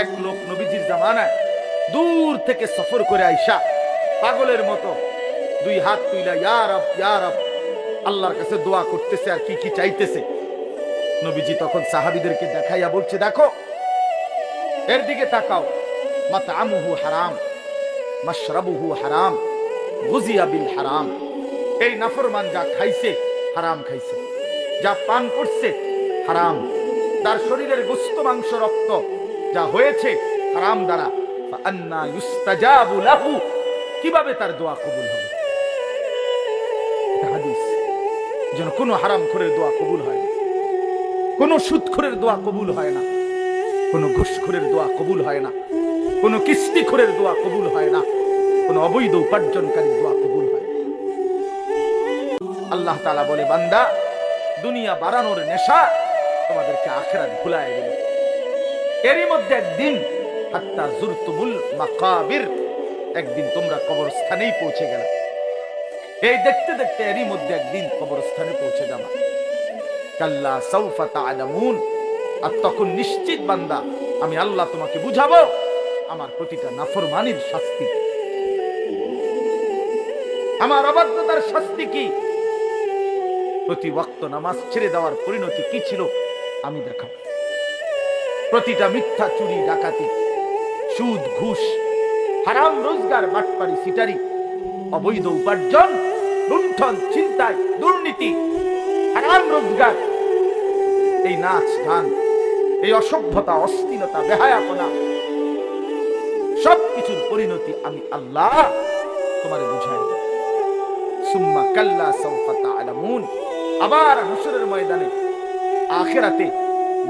এক লোক নবীজির জামানায় দূর থেকে সফর করে আইসা পাগলের মতো দুই হাত তুইলা ইয়া রব ইয়া রব আল্লাহর কাছে দোয়া করতেছে আর কি কি চাইতেছে। নবীজি তখন সাহাবীদেরকে দেখাইয়া বলছে, দেখো এর দিকে তাকাও, মাতআমুহু হারাম মাশরাবুহু হারাম গুযিয়া বিল হারাম। এই নাফরমান যা খাইছে হারাম খাইছে, যা পান করছে হারাম, তার শরীরের গোশত মাংস রক্ত যা হয়েছে হারাম দ্বারা। ফাআন্না ইউস্তাজাবু লাহু, কিভাবে তার দোয়া কবুল হবে? হাদিস যেন কোনো হারামখোরের দোয়া কবুল হয় না, কোনো সুদখোরের দোয়া কবুল হয় না, কোনো ঘুষখোরের দোয়া কবুল হয় না, কোনো কিস্তিখোরের দোয়া কবুল হয় না, কোনো অবৈধ উপার্জনকারীর দোয়া কবুল হয় না। আল্লাহ তাআলা বলে, বান্দা দুনিয়া বাড়ানোর নেশা তোমাদেরকে আখিরাত ভুলায় দিল। এরই মধ্যে একদিন হাত্তা জুরতুমুল মাকাবির, একদিন তোমরা কবরস্থানেই পৌঁছে গেলে। এই দেখতে দেখতে এরই মধ্যে একদিন কবরস্থানে পৌঁছে যাবা। কাল্লা সাউফা তা'লামুন, আর তখন নিশ্চিত বান্দা আমি আল্লাহ তোমাকে বুঝাবো আমার প্রতিটা নাফরমানির শাস্তি, আমার অবাধ্যতার শাস্তি কি, প্রতি ওয়াক্ত নামাজ ছেড়ে দেওয়ার পরিণতি কি ছিল আমি দেখাবো। প্রতিটা মিথ্যা, চুরি, ডাকাতি, সুদ, ঘুষ, হারাম রোজগার, বাটপারি, সিটারি, অবৈধ উপার্জন, লুণ্ঠন, ছিনতাই, দুর্নীতি, হারাম রোজগার, এই নাচ গান, এই অসভ্যতা, অশ্লীলতা, বেহায়াপনা, সবকিছুর পরিণতি আমি আল্লাহ তোমারে বুঝাই দেব। সুম্মা কাল্লা সাউফা তা'লামুন, আবার হাসরের ময়দানে আখিরাতে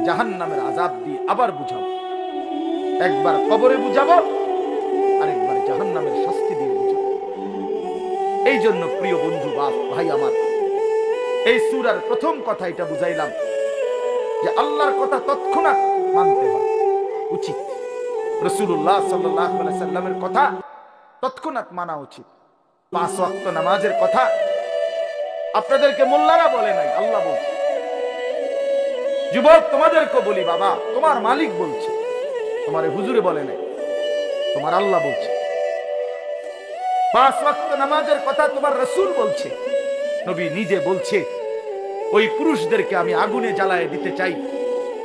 জাহান্নামের আযাব দিয়ে আবার বুঝাবো। একবার কবরে বুঝাবো, আরেকবার জাহান্নামের শাস্তি দিয়ে বুঝাবো। এই জন্য প্রিয় বন্ধু, বাপ ভাই আমার, এই সূরার প্রথম কথা এটা বুঝাইলাম যে আল্লাহর কথা তৎক্ষণাৎ মানতে হয়, উচিত। রাসূলুল্লাহ সাল্লাল্লাহু আলাইহি সাল্লামের কথা তৎক্ষণাৎ মানা উচিত। 5 ওয়াক্ত নামাজের কথা আপনাদেরকে মোল্লারা বলে নাই, আল্লাহ বলছে। যুবক তোমাদেরকে বলি, বাবা তোমার মালিক বলছে, তোমার হুজুরে বলে নাই, তোমার আল্লাহ বলছে। 5 ওয়াক্ত নামাজের কথা তোমার রাসূল বলছে, নবী নিজে বলছে, ওই পুরুষদেরকে আমি আগুনে জ্বালায় দিতে চাই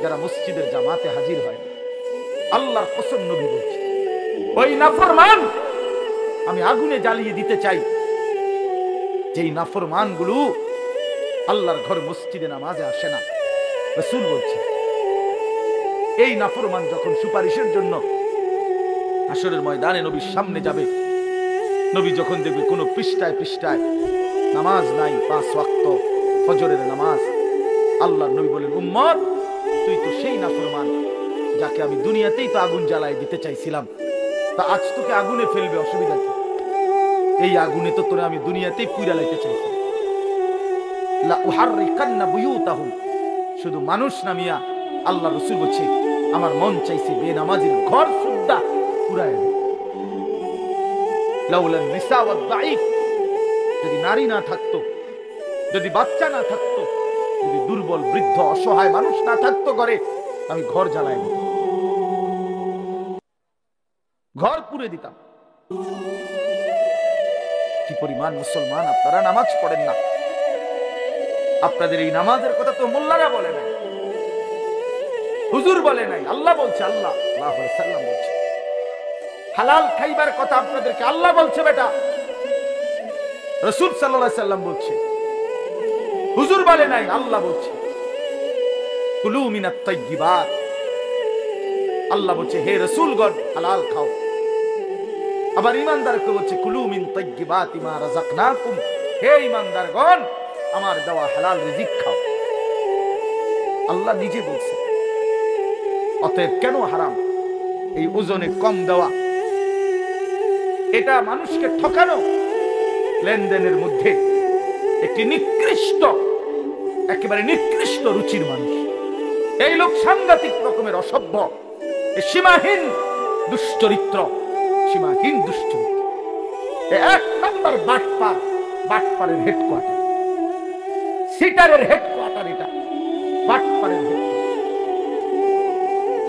যারা মসজিদের জামাতে হাজির হয়। আল্লাহর কসম নবী বলছে, ওই নাফরমান আমি আগুনে জ্বালিয়ে দিতে চাই যেই নাফরমান গুলো আল্লাহর ঘর মসজিদে নামাজে আসে না। রাসূল বলছে, এই নাফরমান যখন সুপারিশের জন্য হাসরের ময়দানে নবীর সামনে যাবে, নবী যখন দেখবে কোন পৃষ্ঠায় পৃষ্ঠায় নামাজ নাই, 5 ওয়াক্ত ফজরের নামাজ, আল্লাহর নবী বলেন, উম্মত তুই তো সেই নাফরমান যাকে আমি দুনিয়াতেই তো আগুন জ্বালায় দিতে চাইছিলাম, তা আজ তোকে আগুনে ফেলবে, অসুবিধা কি? এই আগুনে তো তোরে আমি দুনিয়াতেই পুইরা লাইতে চাইছি। লা উহাররিকান্না বুয়ুতাহুম, শুধু মানুষ নামিয়া আল্লাহ রাসূল বলছে, আমার মন চাইছে বেনামাজির ঘর সুদ্ধা পুরায় দেব। লাউলান নিসা ওয়াদ দাঈফ, যদি নারী না থাকতো, যদি বাচ্চা না থাকতো, যদি দুর্বল, বৃদ্ধ, অসহায় মানুষ না থাকতো ঘরে, আমি ঘর জ্বালায় দিতাম, ঘর পুড়ে দিতাম। কি পরিমাণ মুসলমান আপনারা নামাজ পড়েন না। আপনাদের এই নামাজের কথা তো মোল্লারা বলে নাই, হুজুর বলে নাই, আল্লাহ বলছে। আল্লাহ সাল্লাল্লাহু আলাইহি সাল্লাম বলছে হালাল খাইবার কথা আপনাদেরকে আল্লাহ বলছে, বেটা রাসূল সাল্লাল্লাহু আলাইহি সাল্লাম বলছে, হুজুর বলে নাই, আল্লাহ বলছে। কুলু মিনাত তাইয়্যিবাত, আল্লাহ বলছে হে রাসূলগণ হালাল খাও। আবার ঈমানদারকে বলছে কুলু মিন তাইয়্যিবাতি মা রাযাকনাকুম, হে ঈমানদারগণ আমার দেওয়া হালাল রিজিক খাও। আল্লাহ নিজে বলছে। অতএব কেন হারাম? এই ওজনে কম দেওয়া, এটা মানুষকে ঠকানো, লেনদেনের মধ্যে একটি নিকৃষ্ট, একেবারে নিকৃষ্ট রুচির মানুষ। এই লোক সাংঘাতিক রকমের অসভ্য, সীমাহীন দুশ্চরিত্র, সীমাহীন দুশ্চরিত্র। এক নম্বর বাটপার, বাটপারের হেডকোয়ার্টার, সিটারের হেডকোয়ার্টার, এটা বাটপারের হেডকোয়ার্টার।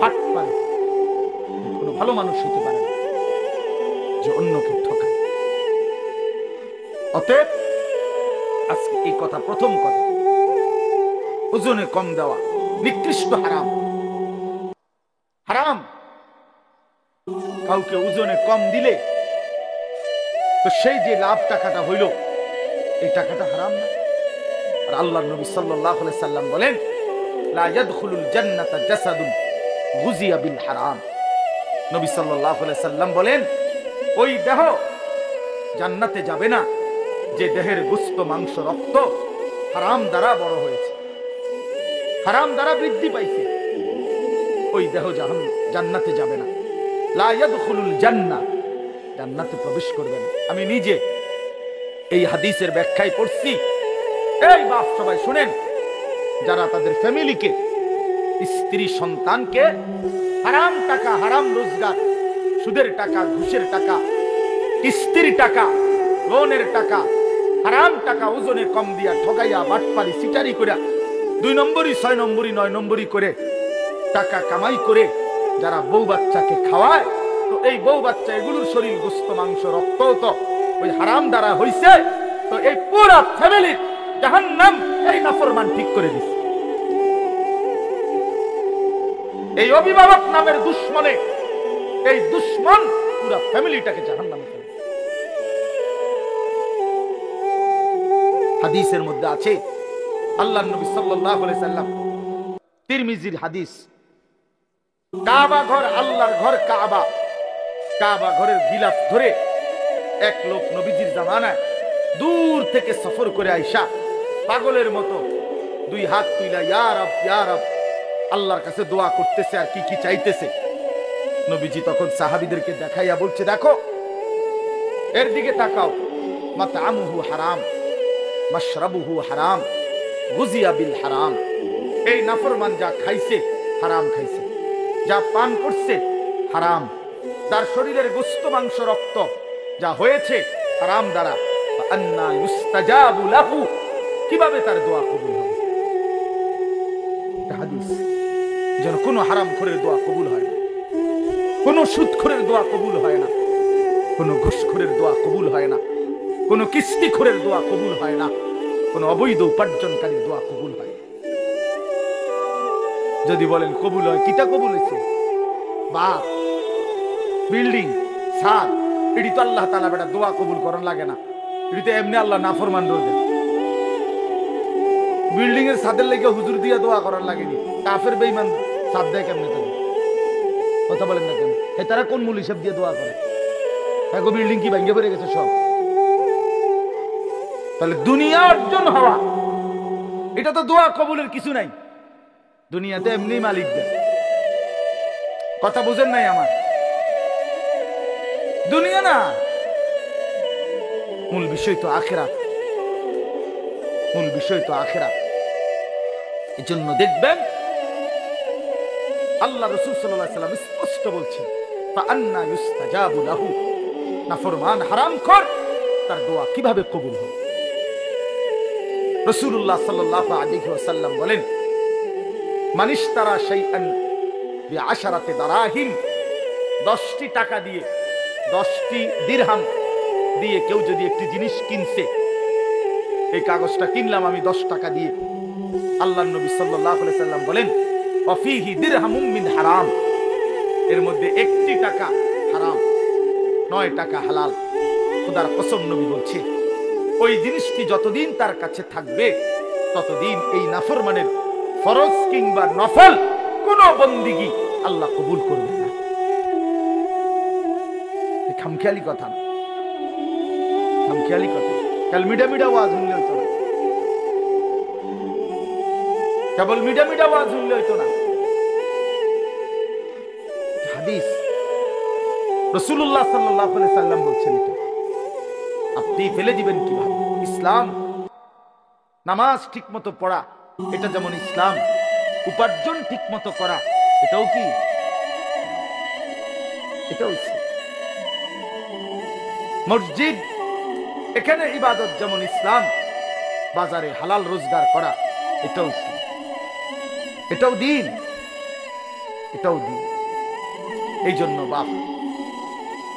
বাটপার ভালো মানুষ হতে পারে না যে অন্যকে ঠকায়। অতএব আজকে এই কথা, প্রথম কথা, ওজনে কম দেওয়া নিকৃষ্ট, হারাম। হারাম। কাউকে ওজনে কম দিলে তো সেই যে লাভ টাকাটা হইল, এই টাকাটা হারাম না? আর আল্লাহর নবী সাল্লাল্লাহু আলাইহি সাল্লাম বলেন, লা ইয়াদখুলুল জান্নাতা জাসাদুন গুযিয়া বিল হারাম। নবী সাল্লাল্লাহু আলাইহি সাল্লাম বলেন, ওই দেহ জান্নাতে যাবে না যে দেহের গোশত, মাংস, রক্ত হারাম দ্বারা বড় হয়েছে, হারাম দ্বারা বৃদ্ধি পাইছে। ওই দেহ জান্নাতে যাবে না। লা ইয়াদখুলুল জান্নাহ, জান্নাতে প্রবেশ করবে না। আমি নিজে এই হাদিসের ব্যাখ্যায় পড়ছি। এই বাপ সবাই শুনেন, যারা তাদের ফ্যামিলিকে, স্ত্রী সন্তানকে হারাম টাকা, হারাম রোজগার, সুদের টাকা, ঘুষের টাকা, কিস্তির টাকা, লোনের টাকা, হারাম টাকা ওজনে কম দিয়া ঠগাইয়া, বাটপারি, সিটারি করে 2 নম্বরই, 6 নম্বরই, 9 নম্বরই করে টাকা কামাই করে যারা বউ বাচ্চাকে খাওয়ায়, তো এই বউ বাচ্চা এগুলোর শরীর, গোশত, মাংস, রক্ত তো ওই হারাম দ্বারা হইছে। তো এই পুরা ফ্যামিলির জাহান্নাম এই নাফরমান ঠিক করে দিছে। এই অভিভাবক নামের দুশ্মনে, এই দুশ্মন পুরা ফ্যামিলিটাকে জাহান্নামে ফেলে। হাদিসের মধ্যে আছে, আল্লাহর নবী সাল্লাল্লাহু আলাইহি সাল্লাম, তিরমিজির হাদিস, কাবা ঘর, আল্লাহর ঘর কাবা, কাবা ঘরের গিলাফ ধরে এক লোক নবীজির জামানায় দূর থেকে সফর করে আইসা পাগলের মতো 2 হাত তুইলা ইয়া রব, ইয়া রব আল্লাহর কাছে দোয়া করতেছে আর কি কি চাইতেছে। নবীজি তখন সাহাবীদেরকে দেখাইয়া বলছে, দেখো এর দিকে তাকাও, মাতআমুহু হারাম, মাশরাবুহু হারাম, গুযিয়া বিল হারাম। এই নাফরমান যা খাইছে হারাম খাইছে, যা পান করছে হারাম, তার শরীরের গোশত, মাংস, রক্ত যা হয়েছে হারাম দ্বারা। আন্না ইউস্তাজাবু লাহু, কিভাবে তার দোয়া কবুল হবে? হাদিস। যেন কোন হারামখোরের দোয়া কবুল হয় না, কোন সুদখোরের দোয়া কবুল হয় না, কোন ঘুষখোরের দোয়া কবুল হয় না, কোন কিস্তিখোরের দোয়া কবুল হয় না, কোন অবৈধ উপার্জনকারীর দোয়া কবুল হয়। যদি বলেন কবুল হয়, কিটা কবুল হয়েছে? বাপ, বিল্ডিং, ছাদ, এটি তো আল্লাহ তাআলা বেটা দোয়া কবুল করার লাগে না, এটি তো এমনি আল্লাহ নাফরমান রোজে। বিল্ডিং এর ছাদের লেগে হুজুর দিয়া দোয়া করার লাগেনি, কাফের বেঈমান ছাদ দেয় কেমনে? তাহলে কথা বলেন না কেন? তারা কোন মূল হিসাব দিয়ে দোয়া করে? এখন বিল্ডিং কি ভেঙে পড়ে গেছে সব? তাহলে দুনিয়া অর্জন হওয়া, এটা তো দোয়া কবুলের কিছু নাই। দুনিয়াতে এমনি মালিক দেয়। কথা বুঝেন নাই আমার? দুনিয়া না, মূল বিষয় তো আখিরাত, মূল বিষয় তো আখিরাত। এজন্য দেখবেন আল্লাহ রাসূল সাল্লাল্লাহু আলাইহি ওয়াসাল্লাম স্পষ্ট বলছেন, ফাআন্না ইউস্তাজাবু লাহু, নাফরমান, হারামখোর, তার দোয়া কিভাবে কবুল হবে? রাসূলুল্লাহ সাল্লাল্লাহু আলাইহি ওয়াসাল্লাম বলেন, মান ইশতারা শাইআন বিআশারাতি দারাহিম, 10টি টাকা দিয়ে, 10টি দিরহাম দিয়ে কেউ যদি একটি জিনিস কিনছে, এই কাগজটা কিনলাম আমি 10 টাকা দিয়ে, আল্লাহর নবী সাল্লাল্লাহু আলাইহি ওয়াসাল্লাম বলেন, ওয়াফিহি দিরহামুম মিন হারাম, এর মধ্যে 1টি টাকা হারাম, 9 টাকা হালাল। খোদার কসম, নবী বলছে, ওই জিনিসটি যতদিন তার কাছে থাকবে ততদিন এই নাফরমানের ফরজ কিংবা নফল কোন বন্দিগি আল্লাহ কবুল করবে না। খামখেয়ালি কথা না, খামখেয়ালি কথা। কাল মিডা মিডা ওয়াজ শুনলে হইতো না, কেবল মিডা মিডা ওয়াজ শুনলে হইতো না। হাদিস, রাসূলুল্লাহ সাল্লাল্লাহু আলাইহি সাল্লাম বলছেন, এটা আপনি ফেলে দিবেন কিভাবে? ইসলাম, নামাজ ঠিক মতো পড়া, এটা যেমন ইসলাম, উপার্জন ঠিক মতো করা, এটাও কি? এটাও ইসলাম। মসজিদ, এখানে ইবাদত যেমন ইসলাম, বাজারে হালাল রোজগার করা, এটাও ইসলাম, এটাও দ্বীন, এটাও দ্বীন। এই জন্য বাপ,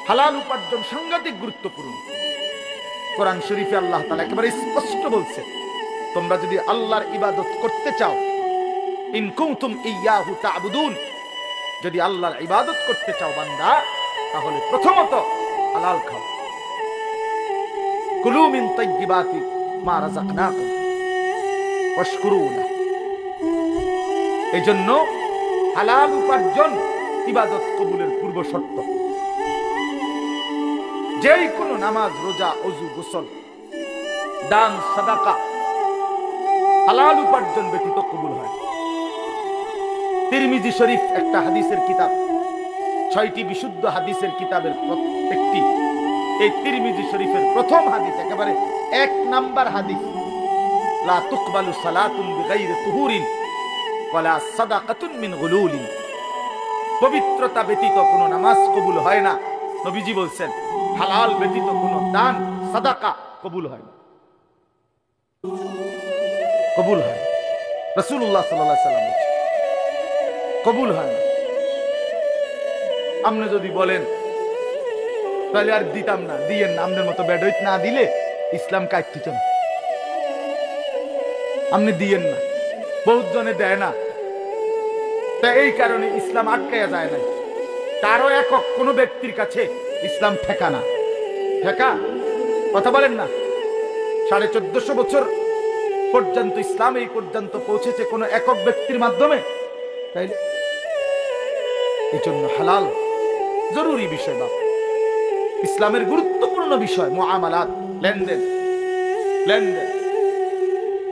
হালাল উপার্জন সাংঘাতিক গুরুত্বপূর্ণ। কোরআন শরীফে আল্লাহ তাআলা একেবারে স্পষ্ট বলছে, তোমরা যদি আল্লাহর ইবাদত করতে চাও, ইন কুনতুম ইয়াহু তা'বুদুন, যদি আল্লাহর ইবাদত করতে চাও বান্দা, তাহলে প্রথমত হালাল খাও। কুলু মিন তাইয়্যিবাতি মা রাযাকনাকুম ওয়াশকুরু লাহ। এজন্য হালাল উপার্জন ইবাদত কবুলের পূর্ব শর্ত। যেই কোনো নামাজ, রোজা, ওযু, গোসল, দান, সাদাকা হালাল উপার্জন ব্যতীত কবুল হয়। তিরমিজি শরীফ একটা হাদিসের কিতাব, 6টি বিশুদ্ধ হাদিসের কিতাবের প্রত্যেকটি, এই তিরমিজি শরীফের প্রথম হাদিস, একেবারে 1 নাম্বার হাদিস, লা তুকবালু সালাতুন বিগাইরি তুহুরিন ওয়ালা সাদাকাতুন মিন গুলুলিন। পবিত্রতা ব্যতীত কোনো নামাজ কবুল হয় না। নবীজি বলছেন, হালাল ব্যতীত কোনো দান, সাদাকা কবুল হয় না, কবুল হয়। রাসূলুল্লাহ সাল্লাল্লাহু আলাইহি ওয়াসাল্লাম বলেছেন, কবুল হয় না। আপনি যদি বলেন তাহলে আর দিতাম না, দিয়েন না, আমাদের মতো বেডইত না দিলে ইসলাম কাটতিত না, আপনি দিয়েন না, বহুত জনে দেয় না, তা এই কারণে ইসলাম আটকায়া যায় না। কারো একক কোন ব্যক্তির কাছে ইসলাম ঠেকা না, ঠেকা কথা বলেন না। 1450 বছর পর্যন্ত ইসলাম এই পর্যন্ত পৌঁছেছে কোন একক ব্যক্তির মাধ্যমে, তাইলে এই জন্য হালাল জরুরি বিষয় বাপ, ইসলামের গুরুত্বপূর্ণ বিষয়। মুআমালাত, লেনদেন, লেনদেন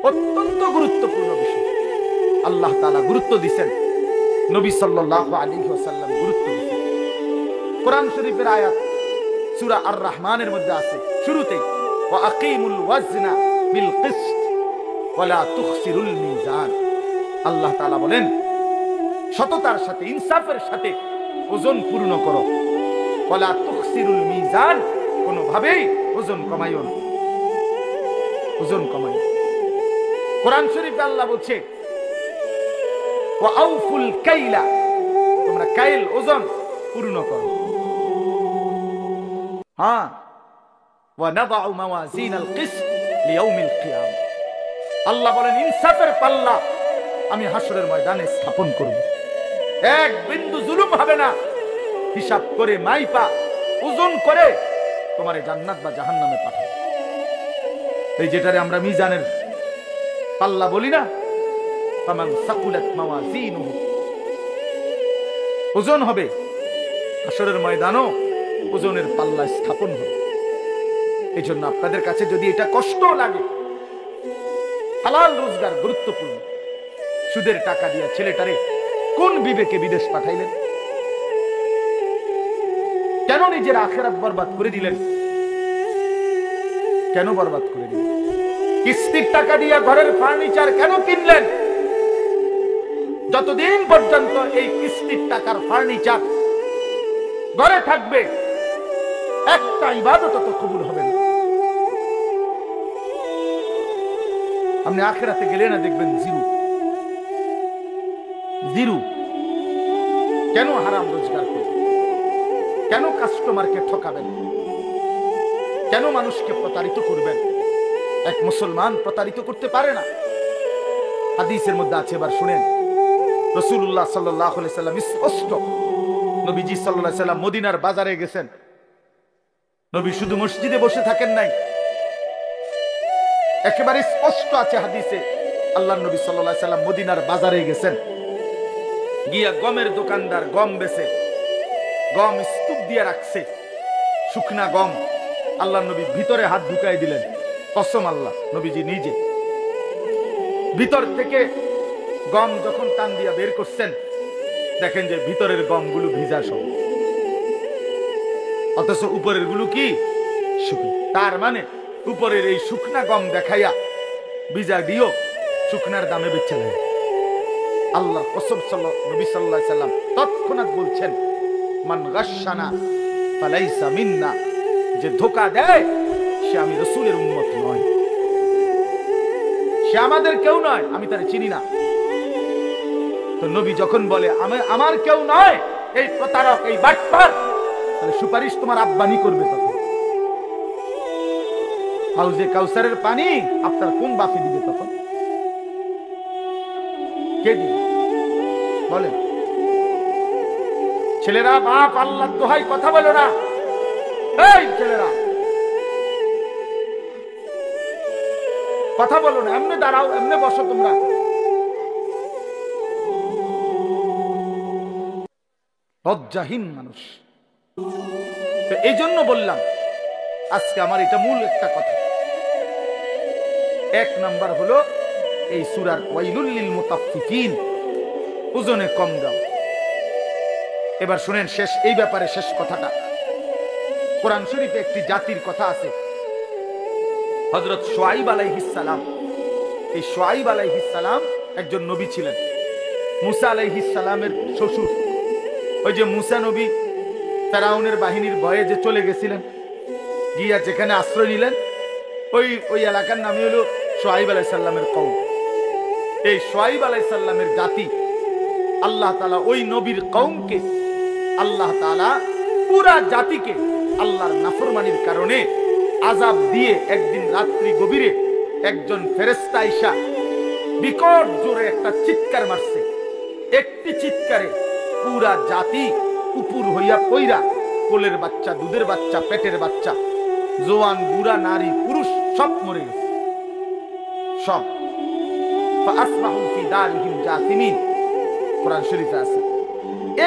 অত্যন্ত গুরুত্বপূর্ণ বিষয়। আল্লাহ তাআলা গুরুত্ব দিয়েছেন, নবী সাল্লাল্লাহু আলাইহি ওয়াসাল্লাম গুরুত্ব দিয়েছেন। কোরআন শরীফের আয়াত সূরা আর রহমানের মধ্যে আছে, শুরুতেই ওয়া আকিমুল ওয়াজনা বিল কিসত ওয়া লা তুখসিরুল মিজান। আল্লাহ তাআলা বলেন, সততার সাথে, ইনসাফের সাথে ওজন পূর্ণ করো। ওয়া লা তুখসিরুল মিজান, কোনোভাবেই ওজন কমাইও না, ওজন কমাইও। কোরআন শরীফে আল্লাহ বলছে, ওয়া আউফুল কাইলা, তোমরা কাইল, ওজন পূর্ণ করো। হ্যাঁ, ওয়া নাদাউ মাওয়াজিনাল কিসত লিয়াউমিল কিয়ামah। আল্লাহ বলেন, ইনসাফের পাল্লা আমি হাসরের ময়দানে স্থাপন করব, এক বিন্দু জুলুম হবে না। হিসাব করে, মাইপা, ওজন করে তোমারে জান্নাত বা জাহান্নামে পাঠাবো। এই যেটারে আমরা মিজানের পাল্লা বলি না, ফামান সাকুলাত মাওয়াজিনুহু, ওজন হবে হাসরের ময়দানও, ওজনের পাল্লা স্থাপন হবে। এই জন্য আপনাদের কাছে যদি এটা কষ্ট লাগে, হালাল রোজগার গুরুত্বপূর্ণ। সুদের টাকা দিয়া ছেলেটারে কোন বিবেকে বিদেশ পাঠাইলেন? কেন নিজের আখিরাত বরবাদ করে দিলেন? কেন বরবাদ করে দিলেন? কিস্তির টাকা দিয়া ঘরের ফার্নিচার কেন কিনলেন? যতদিন পর্যন্ত এই কিস্তির টাকার ফার্নিচার ঘরে থাকবে, একটা ইবাদত তো কবুল হবে না। আপনি আখিরাতে গেলে না, দেখবেন জিরো, জিরো। কেন হারাম রোজগার করবেন? কেন কাস্টমারকে ঠকাবেন? কেন মানুষকে প্রতারিত করবেন? এক মুসলমান প্রতারিত করতে পারে না। হাদিসের মধ্যে আছে, এবার শুনেন, রাসূলুল্লাহ সাল্লাল্লাহু আলাইহি সাল্লাম স্পষ্ট, নবীজি সাল্লাল্লাহু আলাইহি সাল্লাম মদিনার বাজারে গেছেন। নবী শুধু মসজিদে বসে থাকেন নাই, একেবারে স্পষ্ট আছে হাদিসে, আল্লাহর নবী সাল্লাল্লাহু আলাইহি সাল্লাম মদিনার বাজারে গেছেন, গিয়া গমের দোকানদার গম বেচে, গম স্তূপ দিয়ে রাখছে, শুকনা গম। আল্লাহর নবী ভিতরে হাত ঢুকাই দিলেন, কসম আল্লাহ, নবীজি নিজে ভিতর থেকে গম যখন টান দিয়া বের করছেন, দেখেন যে ভিতরের গমগুলো ভিজা সব, অথচ উপরের গুলো কি শুকনো। তার মানে উপরের এই শুকনা গম দেখাইয়া ভিজা দিও শুকনার দামে বেচে নেয়। আল্লাহর কসম, নবী সাল্লাল্লাহু আলাইহি সাল্লাম তৎক্ষণাৎ বলছেন, মান গাশশানা ফালাইসা মিন্না, যে ধোঁকা দেয় সে আমি রাসূলের উম্মত নয়, সে আমাদের কেউ নয়, আমি তারে চিনি না। তো নবী যখন বলে আমার কেউ নয়, এই প্রতারক, এই বাটপার, তাহলে সুপারিশ তোমার আব্বানি করবে তখন। হাউজে কাউসারের পানি আপনার কোন বাপে দিবে তখন? কে দিবে বলেন? ছেলেরা, বাপ আল্লাহর দোহাই কথা বলো না। এই ছেলেরা কথা বলো না, এমনি দাঁড়াও, এমনি বসো তোমরা। লজ্জাহীন মানুষ। তো এই জন্য বললাম আজকে আমার এটা মূল একটা কথা। এক নাম্বার হলো এই সূরার ওয়াইলুল লিল মুতাফফিফিন, ওজনে কম দাও। এবার শুনেন শেষ, এই ব্যাপারে শেষ কথাটা। কোরআন শরীফে একটি জাতির কথা আছে, হযরত শুআইব আলাইহিস সালাম। এই শুআইব আলাইহিস সালাম একজন নবী ছিলেন, মুসা আলাইহিস সালামের শ্বশুর। ওই যে মুসা নবী ফেরাউনের বাহিনীর ভয়ে যে চলে গেছিলেন, গিয়া যেখানে আশ্রয় নিলেন, ওই এলাকার নামই হলো শুআইব আলাইহিস সালামের কওম। এই শুআইব আলাইহিস সালামের জাতি, আল্লাহ তাআলা ওই নবীর কওমকে, আল্লাহ তাআলা পুরা জাতিকে আল্লাহর নাফরমানির কারণে আযাব দিয়ে একদিন রাত্রি গভীরে একজন ফেরেশতা আইসা বিকট জোরে একটা চিৎকার মারছে। একটি চিৎকারে পুরা জাতি উপর হইয়া পইরা, কোলের বাচ্চা, দুধের বাচ্চা, পেটের বাচ্চা, জওয়ান, বুড়া, নারী, পুরুষ সব মরে গেছে, সব। ফাসবাহু ফি দারিহিম জাসিমিন, কোরআন শরীফে আছে।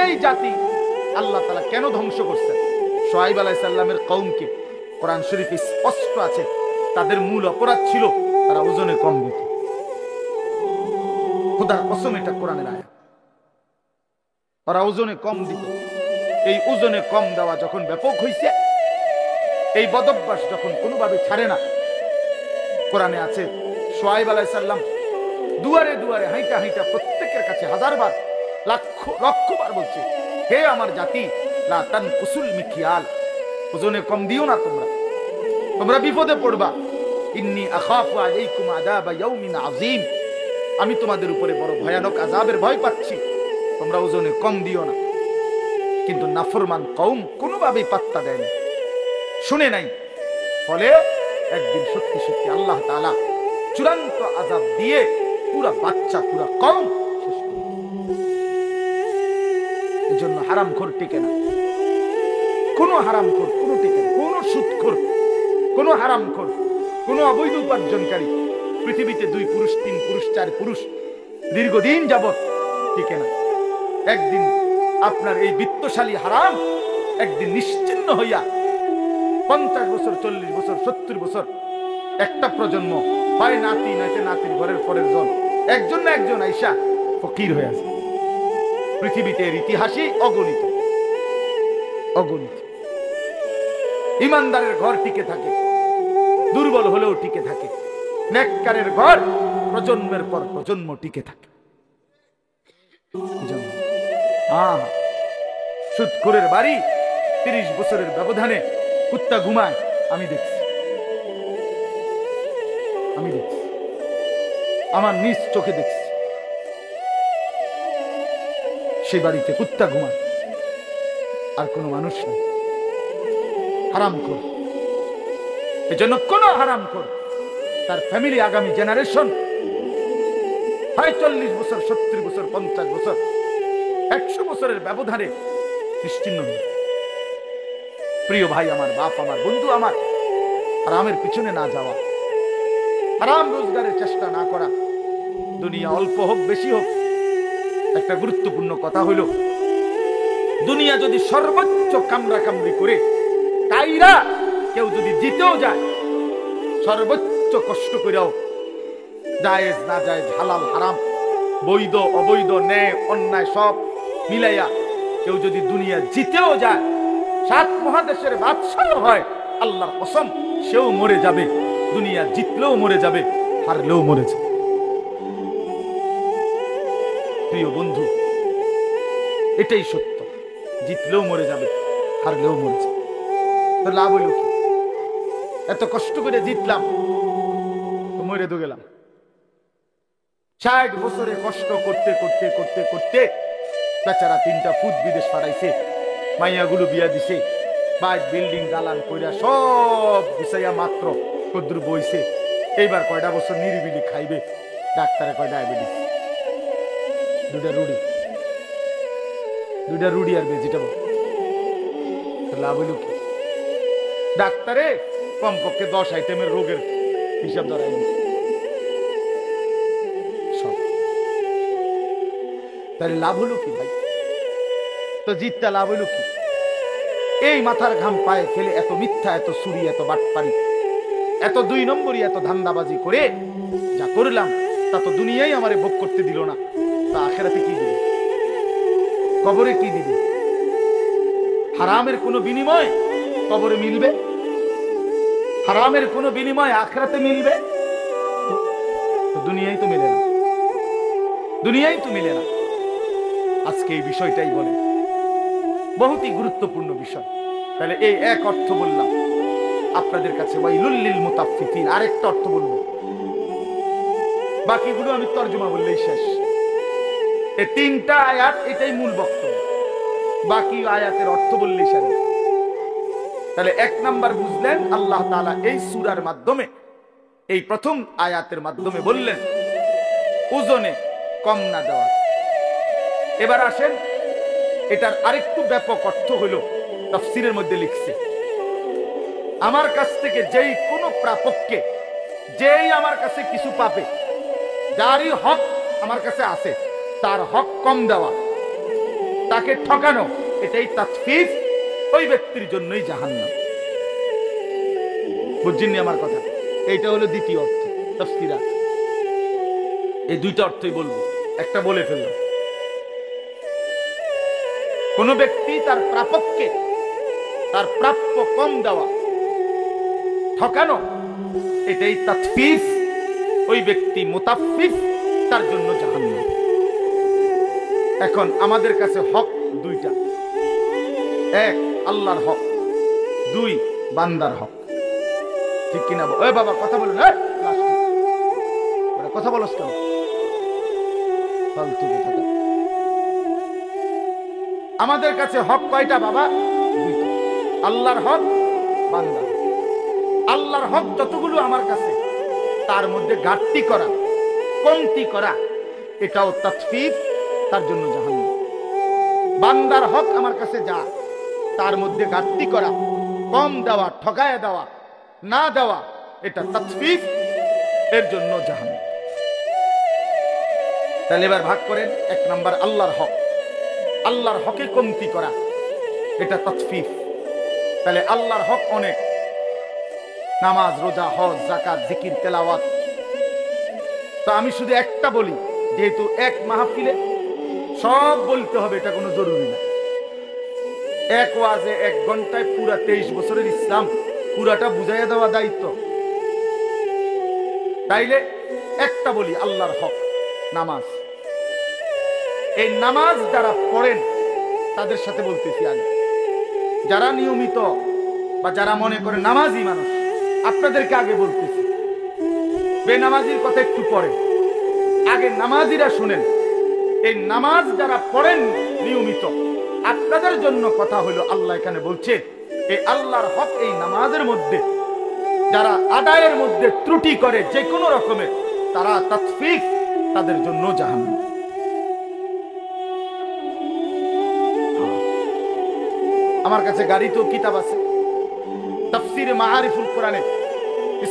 এই জাতি আল্লাহ তাআলা কেন ধ্বংস করছেন? শুআইব আলাইহিস সালামের কওমকে কোরআন শরীফে স্পষ্ট আছে, তাদের মূল অপরাধ ছিল তারা ওজনে কম দিত। খোদার কসম, এটা কোরআনের আয়াত। তারা ওজনে কম দিত। এই ওজনে কম দেওয়া যখন ব্যাপক হইছে, এই বদভ্যাস যখন কোনোভাবে ছাড়ে না, কোরআনে আছে শুআইব আলাইহিস সালাম দুয়ারে দুয়ারে হাইটা হাইটা প্রত্যেকের কাছে হাজারবার, লক্ষবার বলছে, হে আমার জাতি, লা তানকুসুল মিকিয়াল, ওজনে কম দিও না, তোমরা বিপদে পড়বা। ইন্নী আখাফু আলাইকুম আযাবা ইয়াউমিন আযীম, আমি তোমাদের উপরে বড় ভয়ানক আযাবের ভয় পাচ্ছি, তোমরা ওজনে কম দিও না। কিন্তু নাফরমান কওম কোনোভাবেই পাত্তা দেয় না, শুনে নাই। ফলে একদিন সত্যি সত্যি আল্লাহ তাআলা চূড়ান্ত আযাব দিয়ে পুরা বাচ্চা, পুরা কওম শেষ করে। এই জন্য হারামখোর টিকে না, কোনো হারামখোর কোনো টিকে না, কোনো সুদখোর, কোনো হারামখোর, কোনো অবৈধ উপার্জনকারী পৃথিবীতে 2 পুরুষ, 3 পুরুষ, 4 পুরুষ দীর্ঘদিন যাবত টিকে না। একদিন আপনার এই বিত্তশালী হারাম একদিন নিশ্চিহ্ন হইয়া 50 বছর, 40 বছর, 70 বছর, একটা প্রজন্ম, হয় নাতি নাইতে নাতির ঘরের পরের জন, একজন না একজন আইসা ফকির হয়ে আছে। পৃথিবীতে এর ইতিহাসই অগণিত অগণিত। ইমানদারের ঘর টিকে থাকে, দুর্বল হলেও টিকে থাকে। নেককারের ঘর প্রজন্মের পর প্রজন্ম টিকে থাকে। সুদখোরের বাড়ি 30 বছরের ব্যবধানে কুত্তা ঘুমায়, আমি দেখছি, আমার নিজ চোখে দেখছি। সেই বাড়িতে কুত্তা ঘুমায়, আর কোনো মানুষ নেই। হারামখোর। এজন্য কোন হারামখোর তার ফ্যামিলি, আগামী জেনারেশন হয় 40 বছর, 70 বছর, 50 বছর, 100 বছরের ব্যবধানে নিশ্চিহ্ন হয়ে। প্রিয় ভাই আমার, বাপ আমার, বন্ধু আমার, হারামের পিছনে না যাওয়া, হারাম রোজগারের চেষ্টা না করা, দুনিয়া অল্প হোক বেশি হোক। একটা গুরুত্বপূর্ণ কথা হইল, দুনিয়া যদি সর্বোচ্চ কামড়া কামড়ি করে কাইরা কেউ যদি জিতেও যায়, সর্বোচ্চ কষ্ট করেও, জায়েজ না জায়েজ, হালাল হারাম, বৈধ অবৈধ, ন্যায় অন্যায় সব মিলাইয়া কেউ যদি দুনিয়া জিতেও যায়, 7 মহাদেশের বাদশাহ হয়, আল্লাহর কসম সেও মরে যাবে। দুনিয়া জিতলেও মরে যাবে, হারলেও মরে যাবে। প্রিয় বন্ধু, এটাই সত্য। জিতলেও মরে যাবে, হারলেও মরে যাবে। তো লাভ হইল কি? এত কষ্ট করে জিতলাম, তো মরে তো গেলাম। 60 বছরে কষ্ট করতে করতে করতে করতে বেচারা 3টা ফুট বিদেশ পাঠাইছে, মাইয়াগুলো বিয়া দিছে, বাইক বিল্ডিং দালান কইরা সব গুছাইয়া মাত্র কদ্দুর বইছে। এইবার কয়টা বছর নিরিবিলি খাইবে, ডাক্তারে কয় ডায়াবেটিস, দুইটা রুডি আর ভেজিটেবল। লাভ হইল কি? ডাক্তারে কমপক্ষে 10 আইটেমের রোগের হিসাব ধরাই দিচ্ছে সব। তাহলে লাভ হলো কি ভাই? তো জিতটা লাভ হইল কি? এই মাথার ঘাম পায়ে ফেলে এত মিথ্যা, এত চুরি, এত বাটপারি, এত 2 নম্বরই, এত ধান্দাবাজি করে যা করলাম তা তো দুনিয়াই আমারে ভোগ করতে দিল না, তা আখেরাতে কি দিবে? কবরে কি দিবে? হারামের কোনো বিনিময় কবরে মিলবে? হারামের কোনো বিনিময় আখেরাতে মিলবে? তো দুনিয়ায় তো মিলে না, দুনিয়ায় তো মিলে না। আজকে এই বিষয়টাই বলে, বহুতই গুরুত্বপূর্ণ বিষয়। তাহলে এই এক অর্থ বললাম আপনাদের কাছে, ওয়াইলুল লিল মুতাফফিফিন। আরেকটা অর্থ বলবো, বাকিগুলো আমি তর্জমা বললেই শেষ। এই 3টা আয়াত, এটাই মূল বক্তব্য, বাকি আয়াতের অর্থ বললেই শেষ। তাহলে 1 নাম্বার বুঝলেন, আল্লাহ তাআলা এই সূরার মাধ্যমে, এই প্রথম আয়াতের মাধ্যমে বললেন ওজনে কম না দেওয়া। এবার আসেন, এটার আরেকটু ব্যাপক অর্থ হলো তাফসীরের মধ্যে লিখছে, আমার কাছ থেকে যেই কোনো প্রাপককে, যেই আমার কাছে কিছু পাবে, যারই হক আমার কাছে আছে, তার হক কম দেওয়া, তাকে ঠকানো, এটাই তাতফীফ, ওই ব্যক্তির জন্যই জাহান্নাম। বুঝছেননি আমার কথা? এইটা হলো দ্বিতীয় অর্থ। তাফসীরা এই 2টা অর্থই বলবো, একটা বলে ফেললাম। কোন ব্যক্তি তার প্রাপককে তার প্রাপ্য কম দেওয়া, ঠকানো, এটাই তাতফীফ, ওই ব্যক্তি মুতাফফিফ, তার জন্য জাহান্নাম। এখন আমাদের কাছে হক 2টা, 1 আল্লাহর হক, 2 বান্দার হক। ঠিক কিনা? ওই বাবা কথা বলুন, কথা বলস কেন? ফালতু কথা। আমাদের কাছে হক কয়টা বাবা? 2টা, আল্লাহর হক, বান্দার। আল্লাহর হক যতগুলো আমার কাছে, তার মধ্যে ঘাটতি করা, কমতি করা, এটাও তাতফীফ, তার জন্য জাহান্নাম। বান্দার হক আমার কাছে যা, তার মধ্যে ঘাটতি করা, কম দেওয়া, ঠকায় দেওয়া, না দেওয়া, এটা তাতফীফ, এর জন্য জাহান্নাম। তাহলে এবার ভাগ করেন। 1 নাম্বার আল্লাহর হক, আল্লাহর হকে কমতি করা, এটা তাতফীফ। তাহলে আল্লাহর হক অনেক, নামাজ, রোজা, হজ, যাকাত, জিকির, তেলাওয়াত। তো আমি শুধু একটা বলি, যেহেতু এক মাহফিলে সব বলতে হবে এটা কোনো জরুরি না। এক ওয়াজে 1 ঘন্টায় পুরা 23 বছরের ইসলাম পুরাটা বুঝাইয়া দেওয়া দায়িত্ব। তাইলে একটা বলি, আল্লাহর হক নামাজ। এই নামাজ যারা পড়েন তাদের সাথে বলতেছি আগে, যারা নিয়মিত বা যারা মনে করে নামাজি মানুষ, আপনাদেরকে আগে বলতেছি, বেনামাজির কথা একটু পরে, আগে নামাজিরা শুনেন। এই নামাজ যারা পড়েন নিয়মিত, আপনাদের জন্য কথা হলো, আল্লাহ এখানে বলছে এই আল্লাহর হক, এই নামাজের মধ্যে যারা আদায়ের মধ্যে ত্রুটি করে যে কোনো রকমের, তারা তাতফীফ, তাদের জন্য জাহান্নাম। আমার কাছে গাড়িতেও কিতাব আছে, তাফসীরে মাআরিফুল কোরআনে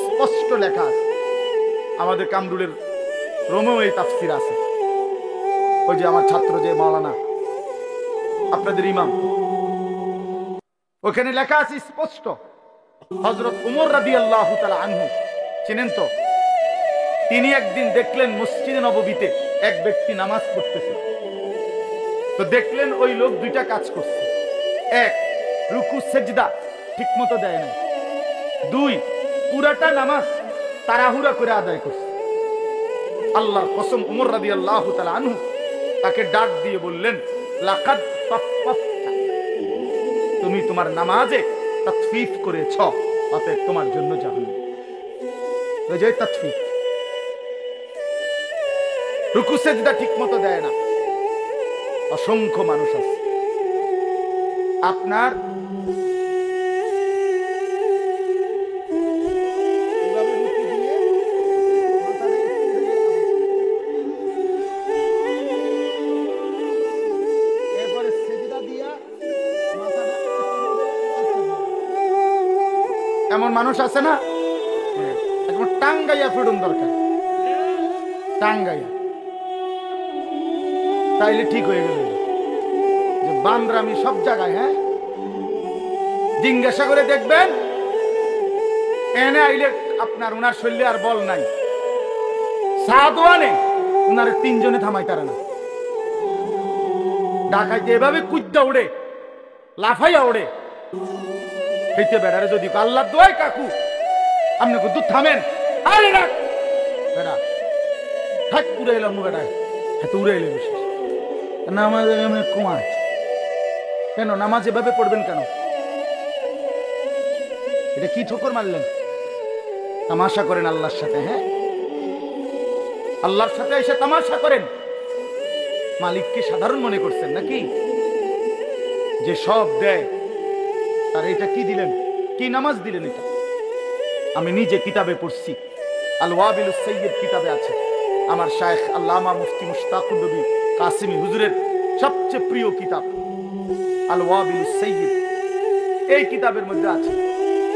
স্পষ্ট লেখা আছে। আমাদের কামরুলের রোমেও এই তাফসীর আছে। ওই যে আমার ছাত্র যে মাওলানা, আপনাদের ইমাম, ওখানে লেখা আছে স্পষ্ট, হযরত উমর রাদিয়াল্লাহু তাআলা আনহু চিনেন তো, তিনি একদিন দেখলেন মসজিদে নববীতে এক ব্যক্তি নামাজ পড়তেছে। তো দেখলেন ওই লোক 2টা কাজ করছে, 1 রুকু সেজদা ঠিক মতো দেয় না, 2 পুরাটা নামাজ তাড়াহুড়া করে আদায় করছে। আল্লাহর কসম, উমর রাদিয়াল্লাহু তাআলা আনহু তাকে ডাক দিয়ে বললেন, লাকাদ তাফফাফতা, তুমি তোমার নামাজে তাতফীফ করেছ, অতএব তোমার জন্য জাহান্নাম। ওই যে তাতফীফ, রুকু সেজদা ঠিক মতো দেয় না, অসংখ্য মানুষ আছে আপনার এমন মানুষ আছে না একদম টাঙ্গাইয়া ফিরুন দরকার টাঙ্গাইয়া তাইলে ঠিক হয়ে গেল যে বান্দরামি সব জায়গায় হ্যাঁ জিজ্ঞাসা করে দেখবেন এনে আইলে আপনার উনার শরীরে আর বল নাই সাদওয়ানে উনার তিনজনে থামাই তারা না ঢাকাইতে এভাবে কুদ্দা উড়ে লাফাইয়া উড়ে হইতে বেড়ারে যদি আল্লাহ দোয়াই কাকু আপনি কিন্তু থামেন আরে না বেড়া থাক উড়ে এলাম বেড়ায় এত উড়ে এলে বিশেষ নামাজ কুমার কেন নামাজ এভাবে পড়বেন কেন এটা কি ঠোকর মারলেন তামাশা করেন আল্লাহর সাথে হ্যাঁ আল্লাহর সাথে এসে তামাশা করেন মালিককে সাধারণ মনে করছেন নাকি যে সব দেয় আর এটা কি দিলেন কি নামাজ দিলেন এটা আমি নিজে কিতাবে পড়ছি আল ওয়াবিলুস সাইয়্যিদ কিতাবে আছে আমার শায়েখ আল্লামা মুফতি মুশতাকুর নবী কাসিমি হুজুরের সবচেয়ে প্রিয় কিতাব আল ওয়াবিলুস সাইয়্যিদ এই কিতাবের মধ্যে আছে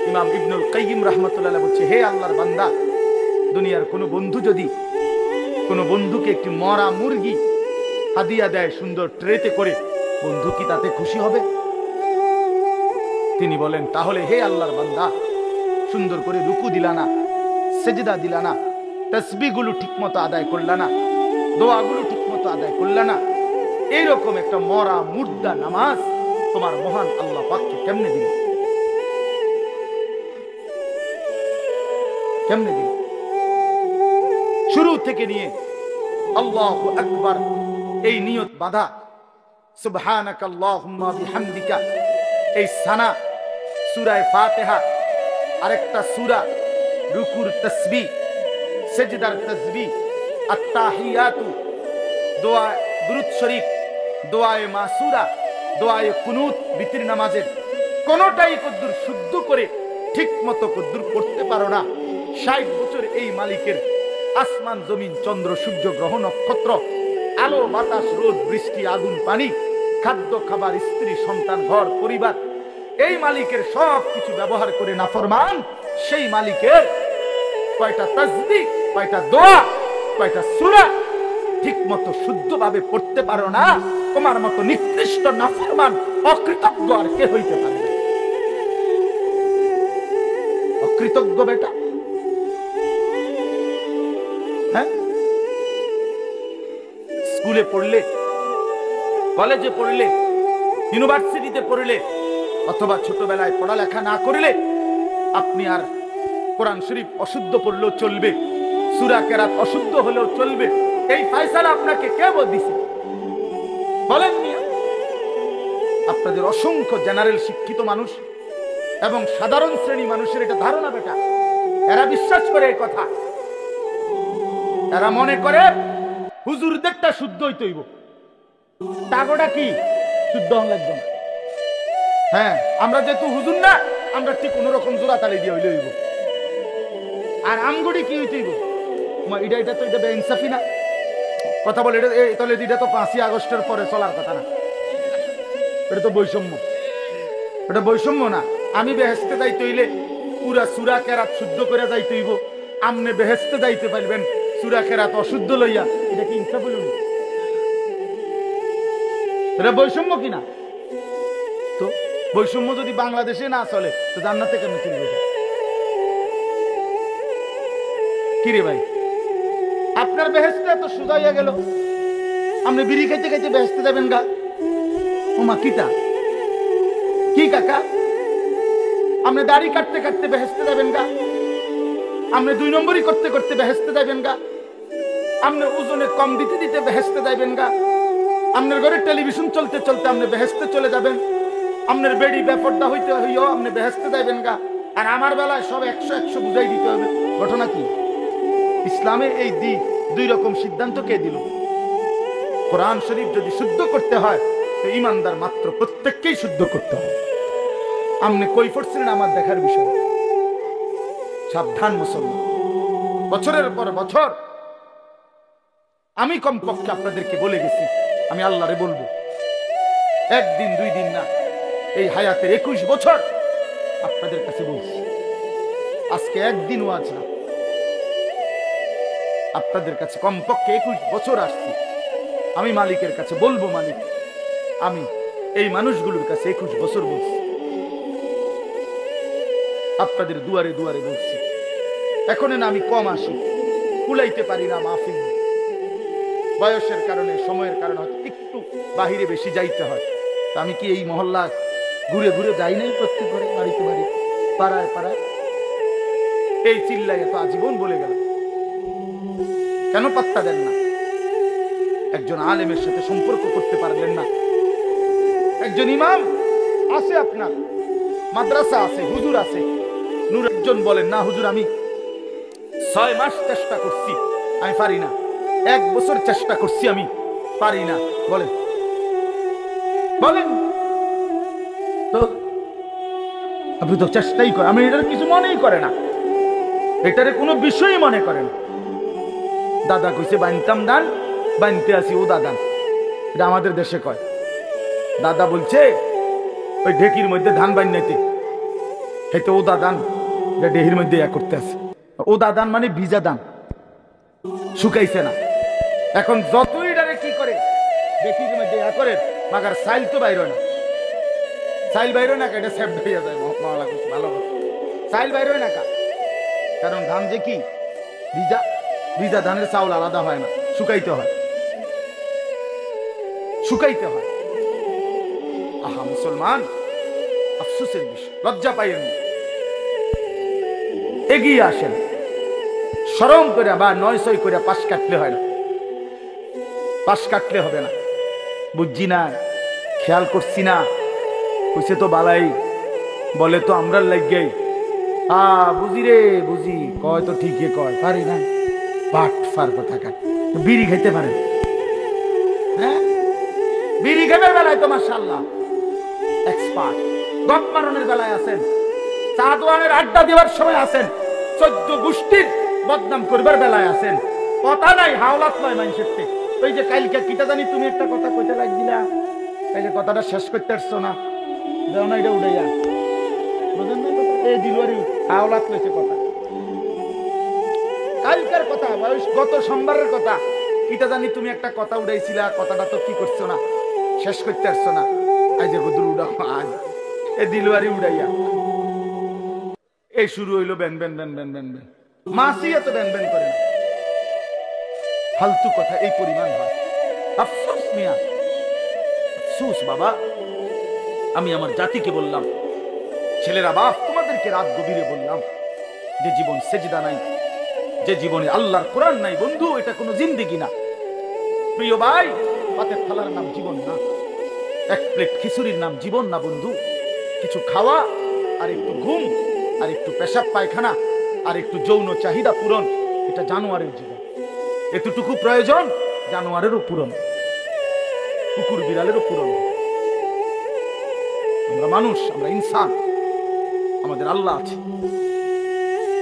ইমাম ইবনুল কাইয়িম রাহমাতুল্লাহ আলাইহি বলছে হে আল্লাহর বান্দা দুনিয়ার কোন বন্ধু যদি কোন বন্ধুকে একটি মরা মুরগি হাদিয়া দেয় সুন্দর ট্রেতে করে বন্ধু কি তাতে খুশি হবে তিনি বলেন তাহলে হে আল্লাহর বান্দা সুন্দর করে রুকু দিলা না সেজদা দিলা না তাসবিহগুলো ঠিকমতো আদায় করলা না দোয়াগুলো ঠিকমতো আদায় করলা না এইরকম একটা মরা মুর্দা নামাজ তোমার মহান আল্লাহ পাককে কেমনে দিল কেমনে দিল শুরু থেকে নিয়ে আল্লাহু আকবার এই নিয়ত বাঁধা সুবহানাকাল্লাহুম্মা বিহামদিকা এই সানা সূরা ফাতিহা আরেকটা সূরা রুকুর তাসবিহ সেজদার তাসবিহ আত-তাহিয়াতু দোয়া দুরূদ শরীফ দোয়ায়ে মাসুরা দোয়ায়ে কুনুত বিতির নামাজের কোনটাই কদ্দুর শুদ্ধ করে ঠিকমতো কদ্দুর করতে পারো না 60 বছর এই মালিকের আসমান জমিন চন্দ্র সূর্য গ্রহ নক্ষত্র আলো বাতাস রোদ বৃষ্টি আগুন পানি খাদ্য খাবার স্ত্রী সন্তান ঘর পরিবার এই মালিকের সব কিছু ব্যবহার করে নাফরমান সেই মালিকের কয়টা তাসবিহ কয়টা দোয়া কয়টা সূরা ঠিকমতো শুদ্ধভাবে পড়তে পারো না তোমার মতো নিকৃষ্ট নাফরমান অকৃতজ্ঞ আর কে হইতে পারে অকৃতজ্ঞ বেটা হ্যাঁ স্কুলে পড়লে কলেজে পড়লে ইউনিভার্সিটিতে পড়লে অথবা ছোটবেলায় পড়ালেখা না করলে আপনি আর কোরআন শরীফ অশুদ্ধ পড়লেও চলবে সূরা কেরাত অশুদ্ধ হলেও চলবে এই ফয়সালা আপনাকে কে দিয়েছে বলেন মিয়া আপনাদের অসংখ্য জেনারেল শিক্ষিত মানুষ এবং সাধারণ শ্রেণী মানুষের এটা ধারণা বেটা এরা বিশ্বাস করে এই কথা এরা মনে করে হুজুরদেরটা শুদ্ধ হইতে হইব টাকাটা কি শুদ্ধ হন লাগবে না হ্যাঁ আমরা যেহেতু হুজুর না আমরা ঠিক কোন রকম জোড়া তালি দিয়ে হইলে হইব আর আমগুড়ি কি হইতে হইব এটা তো এটা বেইনসাফি না কথা বলে এটা তাহলে এটা তো 5ই আগস্টের পরে চলার কথা না এটা তো বৈষম্য এটা বৈষম্য না আমি বেহেশতে যাইতে হইলে পুরা সূরা কেরাত শুদ্ধ করে যাইতে হইব আমনে বেহেশতে যাইতে পারবেন সূরা কেরাত অশুদ্ধ লইয়া এটা কি ইনসাফ হইল এটা বৈষম্য কিনা তো বৈষম্য যদি বাংলাদেশে না চলে তো জান্নাতে কেন চলবে কি রে ভাই আপনার বেহেশতে এত সোজা হইয়া গেল আপনি বিড়ি খাইতে খাইতে বেহেশতে যাবেন গা ওমা কিতা কি কাকা আপনি দাড়ি কাটতে কাটতে বেহেশতে যাবেন গা আপনি 2 নম্বরই করতে করতে বেহেশতে যাবেন গা আপনি ওজনে কম দিতে দিতে বেহেশতে যাবেন গা আপনার ঘরে টেলিভিশন চলতে চলতে আপনি বেহেশতে চলে যাবেন আপনার বেড়ি বেপর্দা হইতে হইও আপনি বেহেশতে যাবেন গা আর আমার বেলায় সব 100 বুঝাই দিতে হবে ঘটনা কি ইসলামে এই 2 রকম সিদ্ধান্ত কে দিল কোরআন শরীফ যদি শুদ্ধ করতে হয় তো ইমানদার মাত্র প্রত্যেককেই শুদ্ধ করতে হবে। আপনি কই পড়ছিলেন আমার দেখার বিষয়। সাবধান মুসলমান, বছরের পর বছর আমি কমপক্ষে আপনাদেরকে বলে গেছি, আমি আল্লাহরে বলবো, একদিন দুই দিন না, এই হায়াতের 21 বছর আপনাদের কাছে বলছি। আজকে একদিন ওয়াজ না, আপনাদের কাছে কমপক্ষে 21 বছর আসছি। আমি মালিকের কাছে বলবো, মালিক আমি এই মানুষগুলোর কাছে 21 বছর বলছি, আপনাদের দুয়ারে দুয়ারে বলছি। এখন না আমি কম আসি, কুলাইতে পারি না মাহফিল, বয়সের কারণে, সময়ের কারণে একটু বাহিরে বেশি যাইতে হয়। তা আমি কি এই মহল্লা ঘুরে ঘুরে যাই নাই প্রত্যেক ঘরে, বাড়িতে বাড়ি, পাড়ায় পাড়ায় এই চিল্লাই এত আজীবন বলে গেল? কেন পাত্তা দেন না? একজন আলেমের সাথে সম্পর্ক করতে পারলেন না? একজন ইমাম আছে, আপনার মাদ্রাসা আছে, হুজুর আছে, নূর একজন বলেন না হুজুর আমি 6 মাস চেষ্টা করছি, আমি পারি না। 1 বছর চেষ্টা করছি, আমি পারি না। বলেন বলেন তো, আপনি তো চেষ্টাই করেন। আমি এটার কিছু মনেই করে না, এটারে কোনো বিষয়ই মনে করেন। দাদা কইছে বানতাম দান, বানতে আসি ও দাদান, এটা আমাদের দেশে কয়। দাদা বলছে ওই ঢেকির মধ্যে ধান বান্নাইতে, হেতে ও দাদান ঢেকির মধ্যে ইয়া করতে আছে। ও দাদান মানে ভিজা দান, শুকাইছে না। এখন যতই ডারে কি করে ঢেকির মধ্যে ইয়া করে, মাগার সাইল তো বাইর হয় না। সাইল বাইর হয় না, এটা সেফ হয়ে যায়। ভালো সাইল বাইর হয় না, কারণ ধান যে কি ভিজা, ভিজা ধানের চাউল আলাদা হয় না, শুকাইতে হয়, শুকাইতে হয়। আহা মুসলমান, আফসোসের বিষয়, লজ্জা পাইয়েন, এগিয়ে আসেন। শরম করে বা 900 করে পাশ কাটলে হয় না, পাশ কাটলে হবে না। বুঝছি না, খেয়াল করছি না, কইছে তো বালাই, বলে তো আমরা লাগেই। বুঝি রে বুঝি, কয় তো ঠিকই কয়, পারি না। পাট ফার কথা কাট, বিড়ি খাইতে পারেন? হ্যাঁ, বিড়ি খাবার বেলায় তো মাশাআল্লাহ এক্সপার্ট, গপ মারণের বেলায় আছেন, চা দোয়ানের আড্ডা দেওয়ার সময় আছেন, 14 গোষ্ঠীর বদনাম করবার বেলায় আছেন। কথা নাই, হাওলাত নয় মানুষের থেকে। ওই যে কালকে কিটা জানি তুমি একটা কথা কইতে লাগছিলা, কালকে কথাটা শেষ করতে পারছো না, যাও না, এটা উড়াইয়া বুঝেন না? এই দিলওয়ারি হাওলাত লইছে কথা, কালকার কথা, গত সোমবারের কথা, কিটা জানি তুমি একটা কথা উড়াইছিলা, কথাটা তো কি করছো না, শেষ করতে পারছো না। আজ যে হুদুর উড়াও, আজ এই দিলওয়ারি উড়াইয়া এই শুরু হইলো ব্যান ব্যান ব্যান ব্যান ব্যান ব্যান। মাসি এত ব্যান ব্যান করে না, ফালতু কথা এই পরিমাণ হয়। আফসোস মিয়া, আফসোস বাবা। আমি আমার জাতিকে বললাম, ছেলেরা বাপ, তোমাদেরকে রাত গভীরে বললাম, যে জীবন সেজদা নাই, যে জীবনে আল্লাহর কোরআন নাই, বন্ধু এটা কোনো জিন্দেগি না। প্রিয় ভাই, পাতের থালার নাম জীবন না, এক প্লেট খিচুড়ির নাম জীবন না বন্ধু। কিছু খাওয়া, আর একটু ঘুম, আর একটু পেশাব পায়খানা, আর একটু যৌন চাহিদা পূরণ, এটা জানোয়ারের জীবন। এতটুকু প্রয়োজন জানোয়ারেরও পূরণ, কুকুর বিড়ালেরও পূরণ। আমরা মানুষ, আমরা ইনসান, আমাদের আল্লাহ আছে,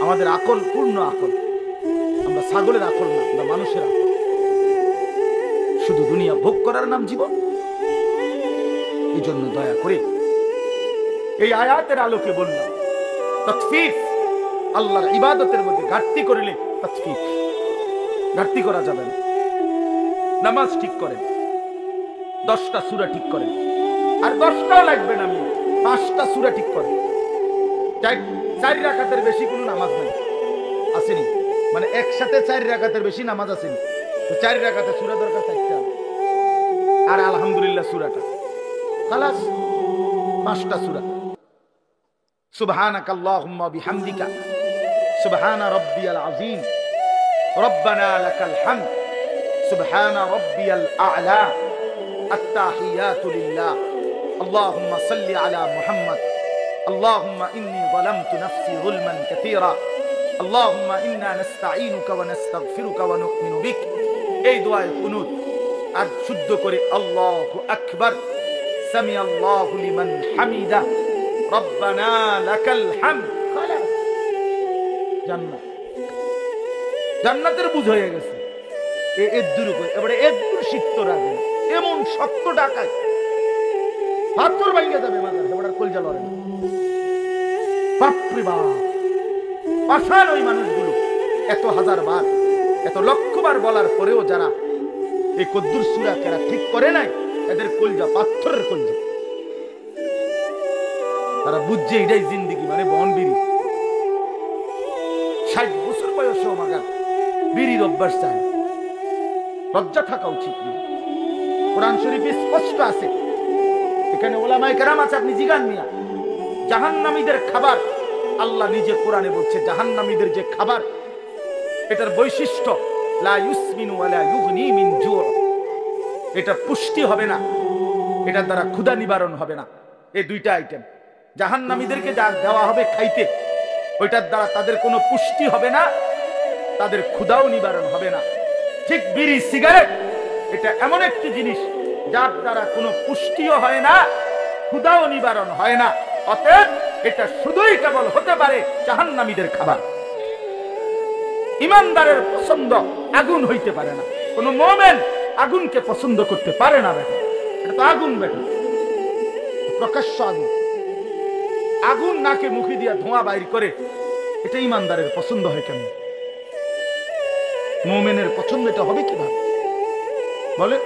আমাদের আকল পূর্ণ আকল। আমরা ছাগলের আকল না, আমরা মানুষের আকল। শুধু দুনিয়া ভোগ করার নাম জীবন। এই জন্য দয়া করে এই আয়াতের আলোকে বললাম, তাকফীফ, আল্লাহর ইবাদতের মধ্যে ঘাটতি করলে তাকফীফ, ঘাটতি করা যাবে না। নামাজ ঠিক করেন, 10টা সূরা ঠিক করেন, আর 10টাও লাগবে না, আমি 5টা সূরা ঠিক করেন। 4 রাকাতের বেশি কোনো নামাজ নাই, আসেনি? মানে একসাথে 4 রাকাতের বেশি নামাজ আসেনি, তো 4 রাকাতে সূরা দরকার 4টা, আর আলহামদুলিল্লাহ সূরাটা খালাস, 5টা সূরা। সুবহানাকাল্লাহুম্মা বিহামদিকা, সুবহানা রাব্বিয়াল আযীম, রব্বানা লাকাল হামদ, সুবহানা রাব্বিয়াল আ'লা, আত-তাহিয়াতু লিল্লাহ, আল্লাহুম্মা সাল্লি আলা মুহাম্মদ, আল্লাহুম্মা ইন্নী যালামতু নাফসি যুলমান কাসীরা, আল্লাহুম্মা ইন্না নাস্তাঈনুকা ওয়া নাস্তাগফিরুকা ওয়া নু'মিনু বিক। এই দোয়ায়ে কুনুত আর শুদ্ধ করে আল্লাহু আকবার, সামি আল্লাহু লিমান হামিদা, রব্বানা লাকাল হামদ। খালাস, জান্নাত। জান্নাতের বুঝ হয়ে গেছে। এদুর করে এবারে এদুর শিখতে রাখবে, এমন শক্ত ডাকায় পাথর ভাঙে যাবে মাথার, এবার কলজা লড়ে না। বাপরে বাপ, পাষাণ ওই মানুষগুলো। এত হাজার বার, এত লক্ষ বার বলার পরেও যারা এই কদ্দুর সূরা কেরা ঠিক করে নাই, এদের কলজা পাথরের কলজা। তারা বুঝছে এটাই জিন্দেগি, মানে বন বিড়ি। 60 বছর বয়সেও মাগার বিড়ির অভ্যাস চায়। লজ্জা থাকা উচিত না। কোরআন শরীফে স্পষ্ট আছে, এখানে ওলামায়ে কেরাম আছে, আপনি জিগান মিয়া। জাহান্নামীদের খাবার আল্লাহ নিজে কোরআনে বলছে, জাহান্নামীদের যে খাবার, এটার বৈশিষ্ট্য লা ইউসমিনু ওয়ালা ইউগনি মিন জু'। এটা পুষ্টি হবে না, এটার দ্বারা ক্ষুধা নিবারণ হবে না। এই দুইটা আইটেম জাহান্নামীদেরকে যা দেওয়া হবে খাইতে, ওইটার দ্বারা তাদের কোনো পুষ্টি হবে না, তাদের ক্ষুধাও নিবারণ হবে না। ঠিক বিড়ি সিগারেট এটা এমন একটি জিনিস যার দ্বারা কোনো পুষ্টিও হয় না, ক্ষুধাও নিবারণ হয় না। অতএব এটা শুধুই কেবল হতে পারে জাহান্নামীদের খাবার। ইমানদারের পছন্দ আগুন হইতে পারে না। কোন মুমিন আগুনকে পছন্দ করতে পারে না। বেটা, এটা তো আগুন, বেটা প্রকাশ্য আগুন। আগুন নাকে মুখে দিয়া ধোঁয়া বাইর করে, এটা ইমানদারের পছন্দ হয় কেমন? মুমিনের পছন্দ এটা হবে কিভাবে বলে?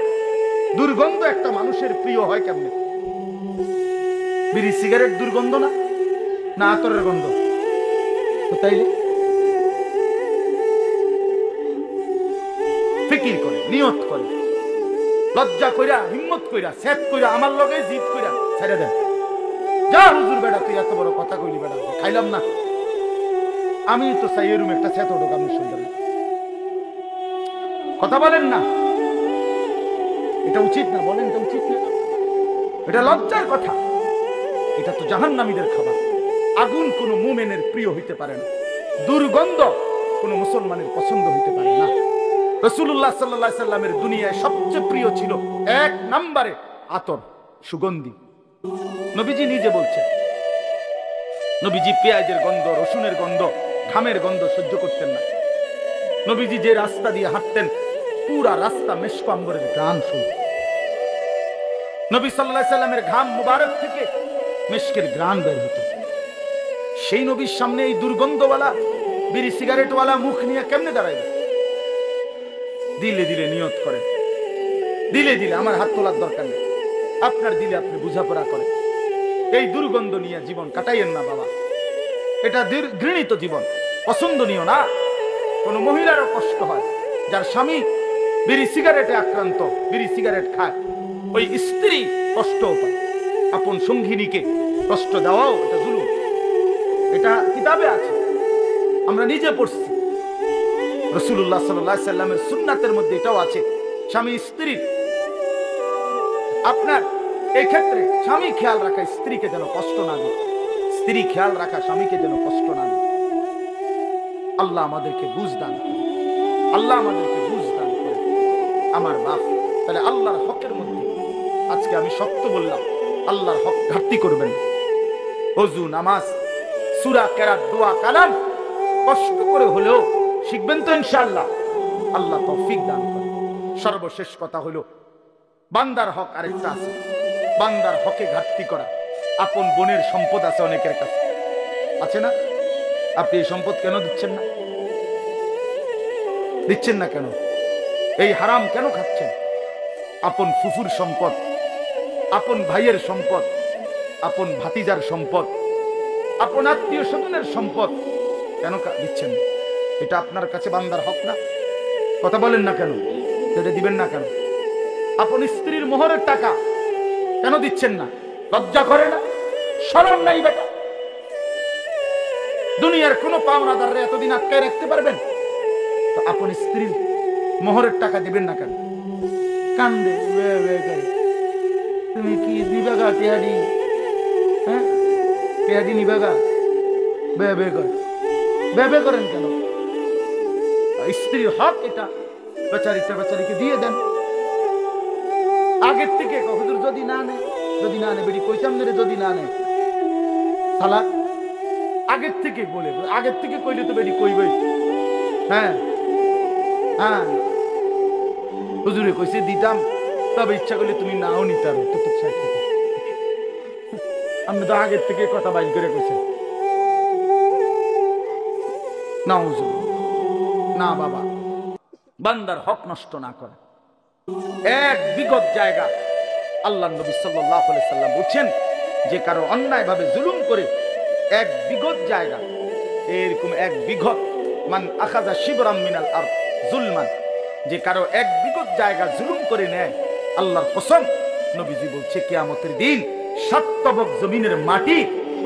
দুর্গন্ধ একটা মানুষের প্রিয় হয় কেমনে? বিড়ি সিগারেট দুর্গন্ধ না, না আতরের গন্ধ? তাইলে ফিকির করে, নিয়ত করে, লজ্জা কইরা, হিম্মত কইরা, সেট কইরা, আমার লগে জিদ কইরা ছেড়ে দেন। যা হুজুর বেটা, তুই এত বড় কথা কইলি বেটা, খাইলাম না। আমি তো চাই এরুম একটা সেট ওঠুক, আপনি শুনলেন কথা বলেন না। এটা উচিত না, বলেন এটা উচিত না? এটা লজ্জার কথা। এটা তো জাহান্নামীদের খাবার। আগুন কোনো মুমিনের প্রিয় হইতে পারে না, দুর্গন্ধ কোনো মুসলমানের পছন্দ হইতে পারে না। রাসূলুল্লাহ সাল্লাল্লাহু আলাইহি সাল্লামের দুনিয়ায় সবচেয়ে প্রিয় ছিল 1 নম্বরে আতর, সুগন্ধি। নবীজি নিজে বলছেন, নবীজি পেঁয়াজের গন্ধ, রসুনের গন্ধ, ঘামের গন্ধ সহ্য করতেন না। নবীজি যে রাস্তা দিয়ে হাঁটতেন, পুরা রাস্তা মেশক আম্বরের ঘ্রাণ শুনতেন। নবী সাল্লাল্লাহু আলাইহি সাল্লামের ঘাম মুবারক থেকে মেশকের ঘ্রাণ বের হতো। সেই নবীর সামনে এই দুর্গন্ধওয়ালা বিড়ি সিগারেটওয়ালা মুখ নিয়ে কেমনে দাঁড়াইবে? দিলে দিলে নিয়ত করেন, দিলে দিলে, আমার হাত তোলার দরকার নেই, আপনার দিলে আপনি বুঝাপড়া করেন। এই দুর্গন্ধ নিয়ে জীবন কাটাইয়েন না বাবা। এটা ঘৃণিত জীবন, পছন্দনীয় না। কোন মহিলারও কষ্ট হয়, যার স্বামী বিড়ি সিগারেটে আক্রান্ত, বিড়ি সিগারেট খায়, ওই স্ত্রী কষ্টও পায়। আপন সঙ্গিনীকে কষ্ট দেওয়াও এটা জুলুম। এটা কিতাবে আছে, আমরা নিজে পড়ছি। রাসূলুল্লাহ সাল্লাল্লাহু আলাইহি সাল্লামের সুন্নাতের মধ্যে এটাও আছে। স্বামী স্ত্রী, আপনার এই ক্ষেত্রে স্বামী খেয়াল রাখা স্ত্রীকে যেন কষ্ট না দেয়, স্ত্রী খেয়াল রাখা স্বামীকে যেন কষ্ট না দেয়। আল্লাহ আমাদেরকে বুঝ দান করে, আল্লাহ আমাদেরকে বুঝ দান করে। আমার বাপ, তাহলে আল্লাহর হকের মধ্যে আজকে আমি শক্ত বললাম, আল্লাহর হক ঘাটতি করবেন। ওযু, নামাজ, সূরা, কেরাত, দোয়া, কালাম কষ্ট করে হলেও শিখবেন তো ইনশাআল্লাহ। আল্লাহ তৌফিক দান করে। সর্বশেষ কথা হলো, বান্দার হক আরেকটা আছে, বান্দার হকে ঘাটতি করা। আপন বোনের সম্পদ আছে অনেকের কাছে, আছে না? আপনি এই সম্পদ কেন দিচ্ছেন না? দিচ্ছেন না কেন? এই হারাম কেন খাচ্ছেন? আপন ফুফুর সম্পদ, আপন ভাইয়ের সম্পদ, আপন ভাতিজার সম্পদ, আপন আত্মীয় স্বজনের সম্পদ কেন দিচ্ছেন? এটা আপনার কাছে বান্দার হক না? কথা বলেন না কেন? এটা দিবেন না কেন? আপন স্ত্রীর মোহরের টাকা কেন দিচ্ছেন না? লজ্জা করে না? শরম নাই বেটা? দুনিয়ার কোন পাওনাদাররা এতদিন আটকায় রাখতে পারবেন? তো আপন স্ত্রীর মোহরের টাকা দিবেন না কেন? কান্দে, তুমি কি দিবাগা টিহাডি? হ্যাঁ, টিহাডি নিবাগা? বে করেন কেন? স্ত্রীর হক এটা, বেচারিটা বেচারিকে দিয়ে দেন। আগের থেকে হুজুর যদি না নেয়, যদি না নেয় বেটি কইসাম রে, যদি না নেয় সালা আগের থেকে বলে, আগের থেকে কইলে তো বেটি কইবই। হ্যাঁ হ্যাঁ হুজুরে কইছে দিতাম, তবে ইচ্ছা করলে তুমি নাও নিতে পারো। তো আপনি তো আগের থেকে কথা বাইর করে কইছেন না হুজুর, না বাবা, বান্দার হক নষ্ট না করে। এক বিগত জায়গা আল্লাহ নবী সাল্লাল্লাহু আলাইহি সাল্লাম বলছেন যে কারো অন্যায় ভাবে জুলুম করে এক বিগত জায়গা, এরকম এক বিগত মান আখাযা শিবরাম মিনাল আরদ যুলমান, যে কারো এক বিগত জায়গা জুলুম করে নেয়, আল্লাহর কসম নবীজি বলছে কিয়ামতের দিন 7 তবক জমিনের মাটি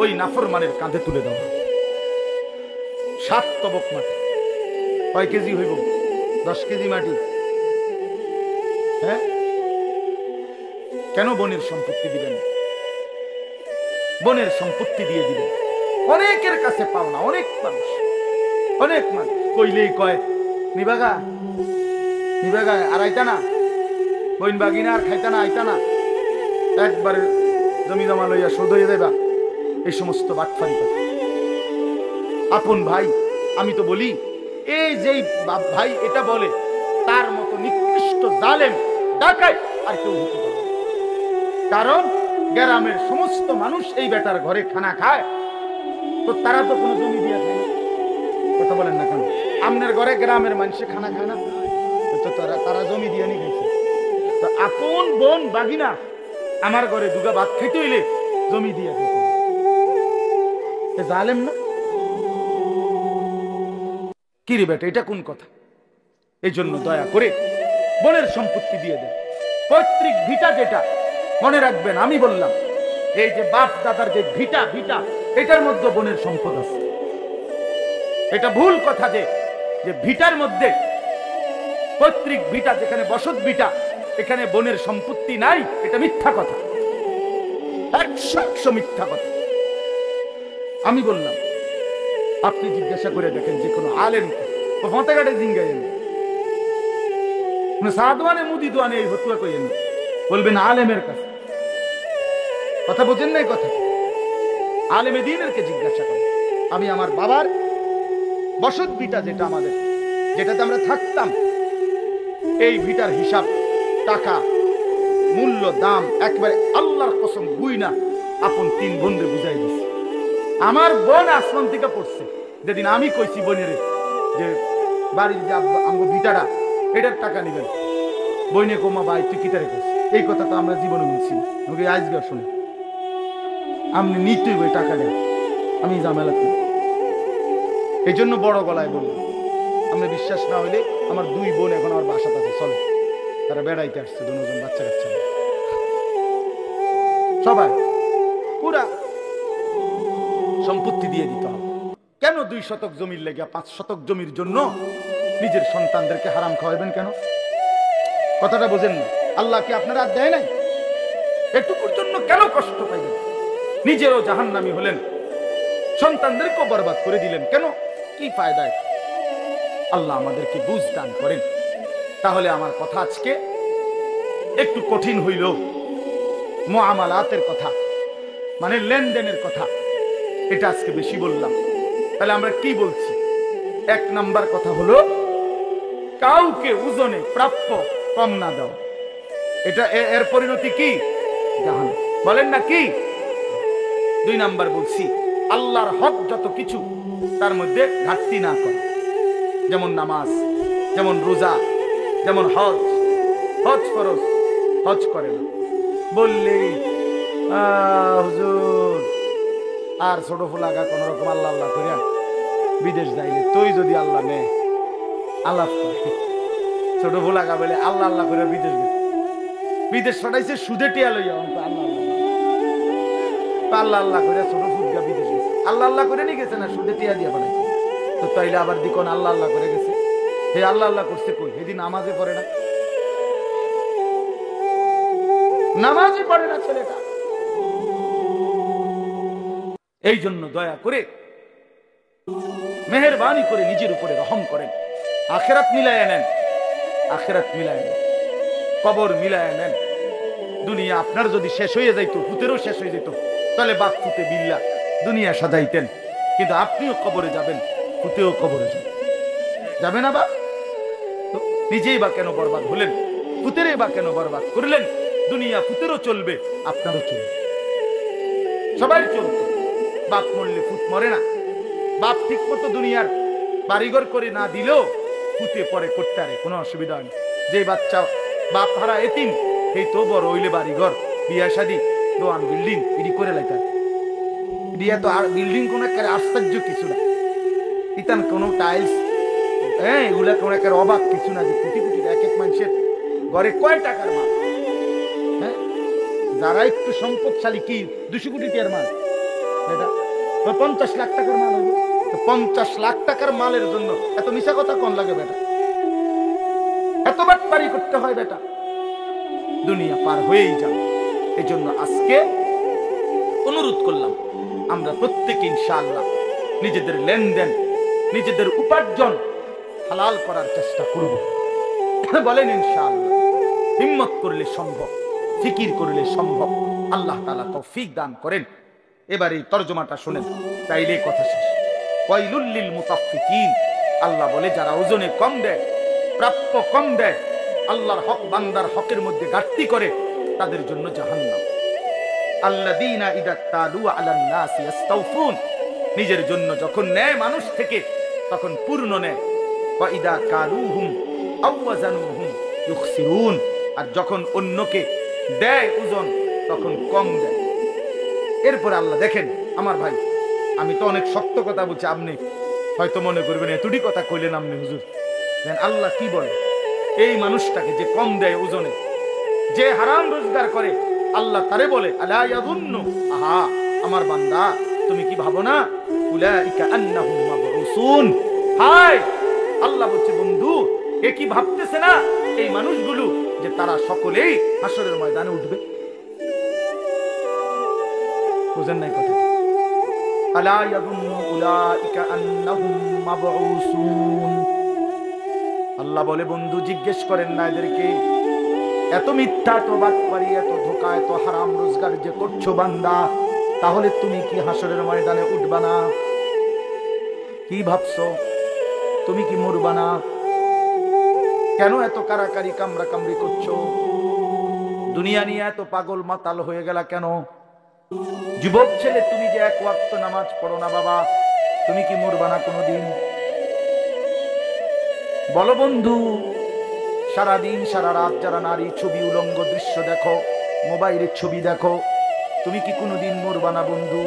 ওই নাফরমানের কাঁধে তুলে দেওয়া। 7 তবক মাটি কয় কেজি হইব? 10 কেজি মাটি। হ্যাঁ, কেন বনের সম্পত্তি দিবেন? বনের সম্পত্তি দিয়ে দিবেন। অনেকের কাছে পাওনা, অনেক মানুষ, অনেক মানুষ কইলেই কয় নিবাগা নিবাগা, আর আইতা না বইন বাগিনা, আর খাইতা না, আইতা না, একবারে জমি জমা লইয়া শোধ হয়ে যাইবা। এই সমস্ত বাটফারি কথা। আপন ভাই, আমি তো বলি এই যেই ভাই এটা বলে তার মতো নিকৃষ্ট জালেম ডাকাই আর কেউ হতে পারে। কারণ গ্রামের সমস্ত মানুষ এই বেটার ঘরে খানা খায়, তো তারা তো কোনো জমি দিয়ে খায় না। কথা বলেন না কেন? আপনার ঘরে গ্রামের মানুষে খানা খায় না, তো তারা জমি দিয়ে নি খাইছে। তো আপন বোন বাগিনা আমার ঘরে দুগা ভাত খাইতে হইলে জমি দিয়ে খাইতে জালেম না? কি রে বেটা, এটা কোন কথা? এই জন্য দয়া করে বনের সম্পত্তি দিয়ে দেন। পৈতৃক ভিটা যেটা, মনে রাখবেন আমি বললাম এই যে বাপ দাদার যে ভিটা, ভিটা এটার মধ্যে বনের সম্পদ আছে। এটা ভুল কথা যে ভিটার মধ্যে, পৈতৃক ভিটা যেখানে বসত ভিটা, এখানে বনের সম্পত্তি নাই, এটা মিথ্যা কথা, 100% মিথ্যা কথা। আমি বললাম আপনি জিজ্ঞাসা করে দেখেন যে কোনো আলেমকে, ফতেঘাটে জিঙ্গাইন, সাদওয়ানে মুদি দোয়ানে এই ফতুয়া কইেন, বলবেন আলেমের কাছে। কথা বোঝেন নাই? কথা আলেমে দ্বীনেরকে জিজ্ঞাসা করেন। আমি আমার বাবার বসত ভিটা যেটা আমাদের, যেটাতে আমরা থাকতাম, এই ভিটার হিসাব, টাকা, মূল্য, দাম একবারে আল্লাহর কসম বুই না আপন 3 বোনরে বুঝাই দিছি। আমার বোন আসমান থেকে পড়ছে যেদিন আমি কইছি বোনের যে বাড়ির যে আমগো ভিটাটা এটার টাকা নিবেন, বইনে কোমা ভাই তুই কিতারে কইছিস, এই কথা তো আমরা জীবনে শুনছি, আমাকে আজকে শুনে আপনি নিতেই বই টাকা নেন, আমি ঝামেলা করি। এই জন্য বড় গলায় বললাম, আপনি বিশ্বাস না হইলে আমার 2 বোন এখন আমার বাসাতে আছে, চলে তারা বেড়াইতে আসছে, 2 জন বাচ্চা কাচ্চা সবাই, পুরা সম্পত্তি দিয়ে দিতে হবে। কেন 2 শতক জমির লেগে 5 শতক জমির জন্য নিজের সন্তানদেরকে হারাম খাওয়াবেন কেন? কথাটা বোঝেন না? আল্লাহ কি আপনারা আর দেয় নাই? এটুকুর জন্য কেন কষ্ট পাইবেন? নিজেরও জাহান্নামী হলেন, সন্তানদেরকেও বরবাদ করে দিলেন, কেন? কি ফায়দা? আল্লাহ আমাদেরকে বুঝ দান করেন। তাহলে আমার কথা আজকে একটু কঠিন হইল, মুআমালাতের কথা, মানে লেনদেনের কথা, এটা আজকে বেশি বললাম। তাহলে আমরা কি বলছি? 1 নাম্বার কথা হলো কাউকে ওজনে প্রাপ্য কম না দেওয়া। এটা এর পরিণতি কি? জাহান্নাম। বলেন না কি? 2 নাম্বার বলছি আল্লাহর হক যত কিছু তার মধ্যে ঘাটতি না করা, যেমন নামাজ, যেমন রোজা, যেমন হজ। হজ ফরজ, হজ করে না বললেই হুজুর আর ছোট ফুলাগা কোন রকম আল্লাহ আল্লাহ করিয়া বিদেশ যাইলে তুই যদি আল্লাহ নে আল্লাহ ছোট ফুলাগা বলে আল্লাহ আল্লাহ করে বিদেশ গেছে, বিদেশ পাঠাইছে সুদে টিয়া লইয়া আল্লাহ আল্লাহ আল্লাহ আল্লাহ করে ছোট ফুটগা বিদেশ গেছে, আল্লাহ আল্লাহ করে নিয়ে গেছে না, সুদে টিয়া দিয়া পাঠাইছে। তো তাইলে আবার দিকন আল্লাহ আল্লাহ করে গেছে, হে আল্লাহ আল্লাহ করছে কই? সেদিন নামাজে পড়ে না, নামাজই পড়ে না ছেলেটা। এই জন্য দয়া করে মেহেরবানি করে নিজের উপরে রহম করেন, আখিরাত মিলায় নেন, আখিরাত মিলায় নেন, কবর মিলায় নেন, দুনিয়া আপনার যদি শেষ হয়ে যাইতো, পুতেরও শেষ হয়ে যেত, তাহলে বাপ পুতে বিল্লা দুনিয়া সাজাইতেন। কিন্তু আপনিও কবরে যাবেন, পুতেও কবরে যাবে না বাপ? নিজেই বা কেন বরবাদ হলেন? পুতেরই বা কেন বরবাদ করলেন? দুনিয়া পুতেরও চলবে, আপনারও চলবে, সবাই চলত। বাপ মরলে পুত মরে না। বাপ ঠিক মতো দুনিয়ার বাড়িঘর করে না দিলেও পুতে পরে করতে পারে, কোনো অসুবিধা নেই। যে বাচ্চা বাপ হারা এতিম, এই তো বড় হইলে বাড়িঘর, বিয়া শাদী, দোয়ান, বিল্ডিং এটি করে লাইতার। দিয়া তো আর বিল্ডিং কোন একটা আশ্চর্য কিছু না, ইতান কোনো টাইলস, হ্যাঁ এগুলা কোন একটা অবাক কিছু না যে কোটি কোটি এক এক মানুষের ঘরে কয় টাকার মাল। হ্যাঁ, যারা একটু সম্পদশালী কি 200 কোটি টাকার মাল, এটা 50 লাখ টাকার মাল হইব। 50 লাখ টাকার মালের জন্য এত মিশা কথা কোন লাগে বেটা? এত বাটপারি করতে হয় বেটা? দুনিয়া পার হয়েই যাবে। এই জন্য আজকে অনুরোধ করলাম, আমরা প্রত্যেকে ইনশাআল্লাহ নিজেদের লেনদেন, নিজেদের উপার্জন হালাল করার চেষ্টা করব। বলেন ইনশাআল্লাহ। হিম্মত করলে সম্ভব, ফিকির করলে সম্ভব। আল্লাহ তাআলা তৌফিক দান করেন। এবার এই তরজমাটা শুনেন, তাইলে কথা শেষ। ওয়াইলুল লিল মুতাফফিফিন, আল্লাহ বলে যারা ওজনে কম দেয়, প্রাপ্য কম দেয়, আল্লাহর হক বান্দার হকের মধ্যে ঘাটতি করে, তাদের জন্য জাহান্নাম। আল্লাযীনা ইযা তালু আলান নাসি ইস্তাওফুন, নিজের জন্য যখন নেয় মানুষ থেকে তখন পূর্ণ নেয়। ওয়া ইযা কালুহুম আও ওয়াজানুহুম ইউখসিরুন, আর যখন অন্যকে দেয় ওজন তখন কম দেয়। এরপর আল্লাহ দেখেন আমার ভাই, আমি তো অনেক শক্ত কথা বলছি, আপনি হয়তো মনে করবেন এতটি কথা কইলেন আপনি হুজুর। আল্লাহ কি বলে? এই মানুষটাকে যে কম দেয় ওজনে, যে হারাম রোজগার করে, আল্লাহ তারে বলে আলা ইয়াযুন্নু, আহা আমার বান্দা তুমি কি ভাবো না, উলাইকা আন্নাহুম মাবউসুন, হায় আল্লাহ বলছে বন্ধু এ কি ভাবতেছে না এই মানুষগুলো যে তারা সকলেই হাসরের ময়দানে উঠবে? বুঝেন নাই কথা? আলা ইয়াযুন্নু উলাইকা আন্নাহুম মাবউসুন। আল্লাহ বলে বন্ধু জিজ্ঞেস করেন না এদেরকে, এত মিথ্যা, এত বাটপারি, এত ধোঁকা, এত হারাম রোজগার যে করছো বান্দা, তাহলে তুমি কি হাসরের ময়দানে উঠবা না? কি ভাবছো? তুমি কি মরবা না? কেন এত কারাকারি কামড়া কামড়ি করছো? দুনিয়া নিয়ে এত পাগল মাতাল হয়ে গেলা কেন? যুবক ছেলে, তুমি যে এক ওয়াক্ত নামাজ পড়ো না বাবা, তুমি কি মরবা না কোনোদিন? বলো বন্ধু, সারাদিন সারা রাত যারা নারী ছবি, উলঙ্গ দৃশ্য দেখো, মোবাইলের ছবি দেখো, তুমি কি কোনোদিন মরবা না বন্ধু?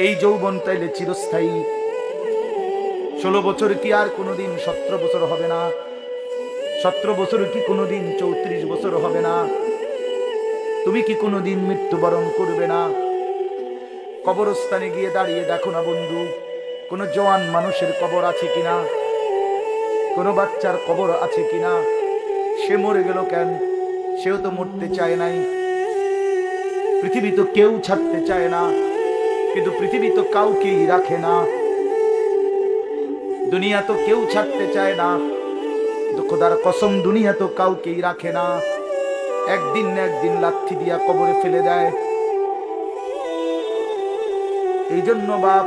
এই যৌবন তাইলে চিরস্থায়ী। 16 বছর কি আর কোনোদিন 17 বছর হবে না? 17 বছর কি কোনোদিন 34 বছর হবে না? তুমি কি কোনোদিন মৃত্যুবরণ করবে না? কবরস্থানে গিয়ে দাঁড়িয়ে দেখো না বন্ধু, কোন জওয়ান মানুষের কবর আছে কিনা, কোন বাচ্চার কবর আছে কিনা? সে মরে গেল কেন? সেও তো মরতে চায় নাই। পৃথিবী তো কেউ ছাড়তে চায় না, কিন্তু পৃথিবী তো কাউকেই রাখে না। দুনিয়া তো কেউ ছাড়তে চায় না, খোদার কসম দুনিয়া তো কাউকেই রাখে না। একদিন না একদিন লাথি দিয়া কবরে ফেলে দেয়। এই জন্য বাপ,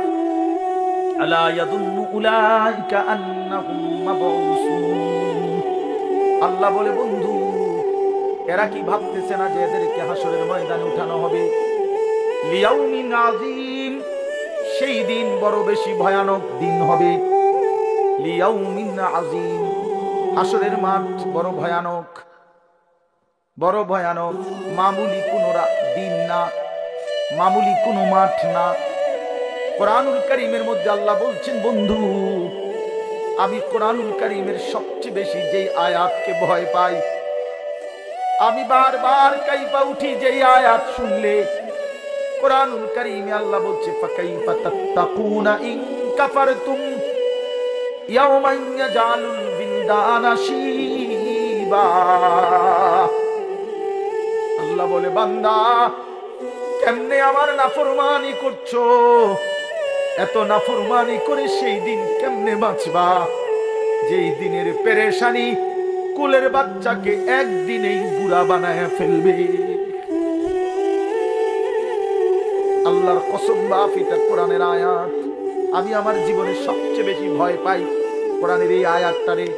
আলা ইয়াদুন্নু উলাইকা আন্নাহুম মাবউসুন, আল্লাহ বলে বন্ধু এরা কি ভাবতেছে না যে এদেরকে হাসরের ময়দানে উঠানো হবে? লিয়াউমিন আযীম, সেই দিন বড় বেশি ভয়ানক দিন হবে। লিয়াউমিন আযীম, হাসরের মাঠ বড় ভয়ানক, বড় ভয়ানক। মামুলি কোন দিন না, মামুলি কোন মাঠ না। কোরআনুল কারীমের মধ্যে আল্লাহ বলছেন বন্ধু, আমি কোরআনুল কারীমের সবচেয়ে বেশি যেই আয়াতকে ভয় পাই, আমি বারবার কাইপা উঠি যেই আয়াত শুনলে। কোরআনুল কারীমে আল্লাহ বলছে ফাকাইফা তাত্তাকুনা ইন কাফারতুম ইয়াওমান ইয়াজালুল বিলদানা শিবা। আল্লাহ বলে বান্দা কেমনে আমার নাফরমানি করছো? এত নাফরমানি করে সেই দিন কেমনে বাঁচবা যেই দিনের পেরেশানি কুলের বাচ্চাকে একদিনেই বুড়া বানায় ফেলবে। আল্লাহর কসম বাপ, এটা কোরআনের আয়াত। আমি আমার জীবনে সবচেয়ে বেশি ভয় পাই কোরআনের এই আয়াতটারে।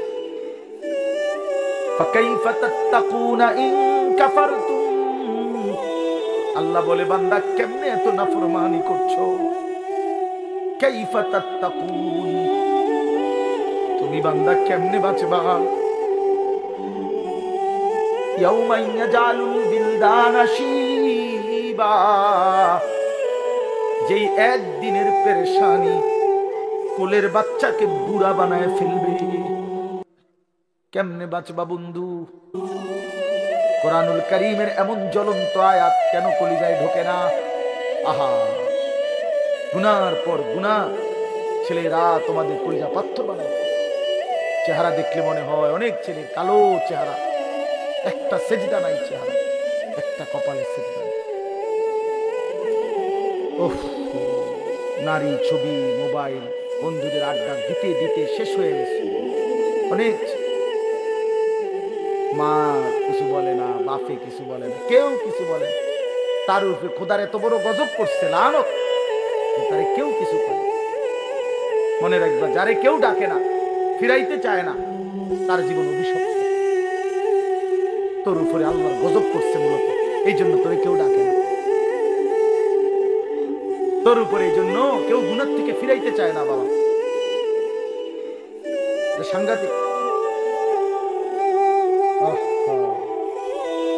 ফাকাইফা তাত্তাকুনা ইন কাফারতুম, আল্লাহ বলে বান্দা কেমনে এত নাফরমানি করছো? কাইফা তাত্তাকুন, তুমি বান্দা কেমনে বাঁচবা? ইয়াউমা ইয়াজালুল বিলদানা শিবা, যেই একদিনের পেরেশানি কোলের বাচ্চাকে বুড়া বানায় ফেলবে। কেমনে বাঁচবা বন্ধু? কোরআনুল কারীমের এমন জ্বলন্ত আয়াত কেন কলিজায় ঢোকে না? আহা, গুনার পর গুনাহ ছেলেরা তোমাদের কলিজা পাথর বানায়। চেহারা দেখলে মনে হয় অনেক ছেলে কালো চেহারা, একটা সেজদা নাই চেহারা, একটা কপালে সেজদা নাই। ওহ, নারী ছবি, মোবাইল, বন্ধুদের আড্ডা দিতে দিতে শেষ হয়ে গেছে। অনেক মা কিছু বলে না, বাপে কিছু বলে না, কেউ কিছু বলে না। তার উপরে খোদার এত বড় গজব করছে, লানত, তারে কেউ কিছু করে। মনে রাখবা, যারে কেউ ডাকে না, ফিরাইতে চায় না, তার জীবন অভিশপ্ত। তোর উপরে আল্লাহর গজব করছে মূলত, এই জন্য তোরে কেউ ডাকে না। তোর উপরে এই জন্য কেউ গুনাহ থেকে ফিরাইতে চায় না বাবা। সাংঘাতিক।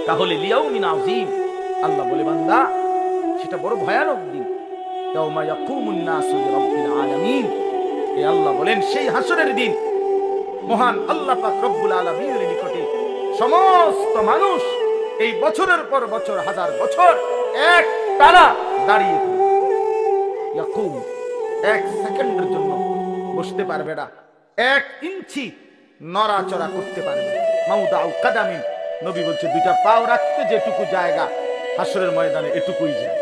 তাহলে লিয়াউমিন আযীম, আল্লাহ বলে বান্দা সেটা বড় ভয়ানক দিন। ইয়াউমা ইয়াকুমুন নাসু লিরাব্বিল আলামিন, এই আল্লাহ বলেন সেই হাসরের দিন মহান আল্লাহ পাক রব্বুল আলামিনের নিকটে সমস্ত মানুষ এই বছরের পর বছর, হাজার বছর এক টানা দাঁড়িয়ে থাকবে। ইয়াকুম, এক সেকেন্ডের জন্য বসতে পারবে না, এক ইঞ্চি নড়াচড়া করতে পারবে না। মাউদাউ কাদামিন, নবী বলছে দুইটা পাও রাখতে যেটুকু জায়গা হাসরের ময়দানে এটুকুই যায়।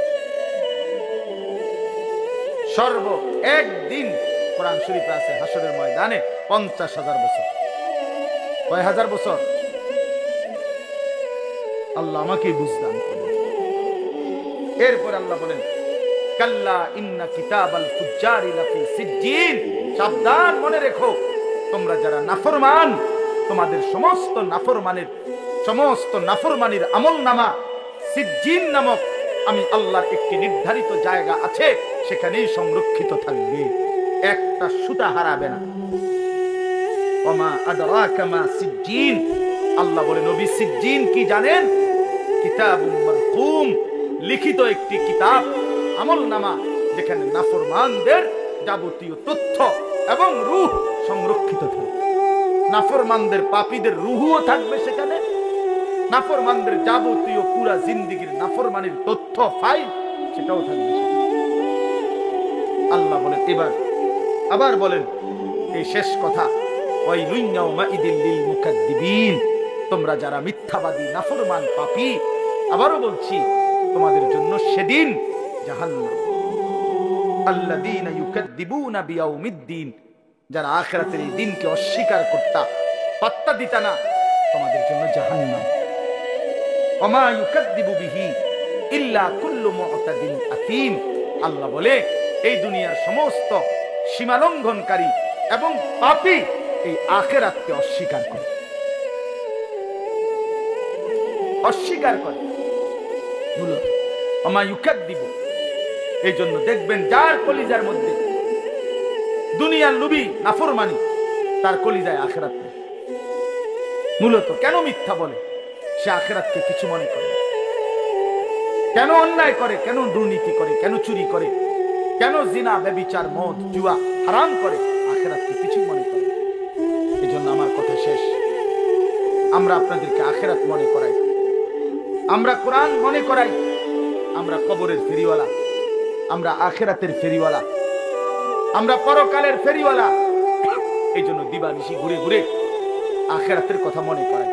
সর্ব একদিন কোরআন শরীফে আছে হাসরের ময়দানে 50,000 বছর। কয় হাজার বছর? আল্লাহ আমাকেই বুঝদান করুন। এরপর আল্লাহ বলেন কাল্লা ইন্না কিতাবাল ফুজ্জারি লাফি সিজ্জিন, সাবধান, মনে রেখো তোমরা যারা নাফরমান, তোমাদের সমস্ত নাফরমানির আমলনামা সিজ্জিন নামক আমি আল্লাহর একটি নির্ধারিত জায়গা আছে, সেখানেই সংরক্ষিত থাকবে, একটা সুতা হারাবে না। ওমা আদরাকা মা সিজ্জিন, আল্লাহ বলে নবী সিজ্জিন কি জানেন? কিতাবুম মারকুম, লিখিত একটি কিতাব, আমলনামা, যেখানে নাফরমানদের যাবতীয় তথ্য এবং রূহ সংরক্ষিত থাকবে। নাফরমানদের, পাপীদের রূহও থাকবে সেখানে, নাফরমানদের যাবতীয় পুরা জিন্দেগীর নাফরমানির তথ্য ফাইল সেটাও থাকবে। আল্লাহ বলেন, এবার আবার বলেন এই শেষ কথা, ওয়াইলুন ইয়াউমাইদিল লিল মুকাদ্দিবিন, তোমরা যারা মিথ্যাবাদী, নাফরমান, পাপী, আবারও বলছি তোমাদের জন্য সেদিন জাহান্নাম। আল্লাযীনা ইউকাদ্দিবুনা বিয়াউমিদ্দিন, যারা আখিরাতের এই দিনকে অস্বীকার করতা, পাত্তা দিতা না, তোমাদের জন্য জাহান্নাম। ওমা ইউকাদ্দিবু বিহি ইল্লা কুল্লু মুতাদিন আতিম, আল্লাহ বলে এই দুনিয়ার সমস্ত সীমালঙ্ঘনকারী এবং পাপী এই আখিরাতকে অস্বীকার করে, অস্বীকার করে। ওমা ইউকাদ্দিবু, এই জন্য দেখবেন যার কলিজার মধ্যে দুনিয়ার লোভী নাফরমানি, তার কলিজায় আখিরাত নেই। মূলত কেন মিথ্যা বলে? সে আখিরাতকে কিছু মনে করে। কেন অন্যায় করে, কেন দুর্নীতি করে, কেন চুরি করে, কেন জিনা, ব্যভিচার, মদ, জুয়া হারাম করে, আখিরাতকে কিছু মনে করে। এই জন্য আমার কথা শেষ, আমরা আপনাদেরকে আখিরাত মনে করাই, আমরা কোরআন মনে করাই, আমরা কবরের ফেরিওয়ালা, আমরা আখিরাতের ফেরিওয়ালা, আমরা পরকালের ফেরিওয়ালা। এই জন্য দিবানিশি ঘুরে ঘুরে আখিরাতের কথা মনে করাই।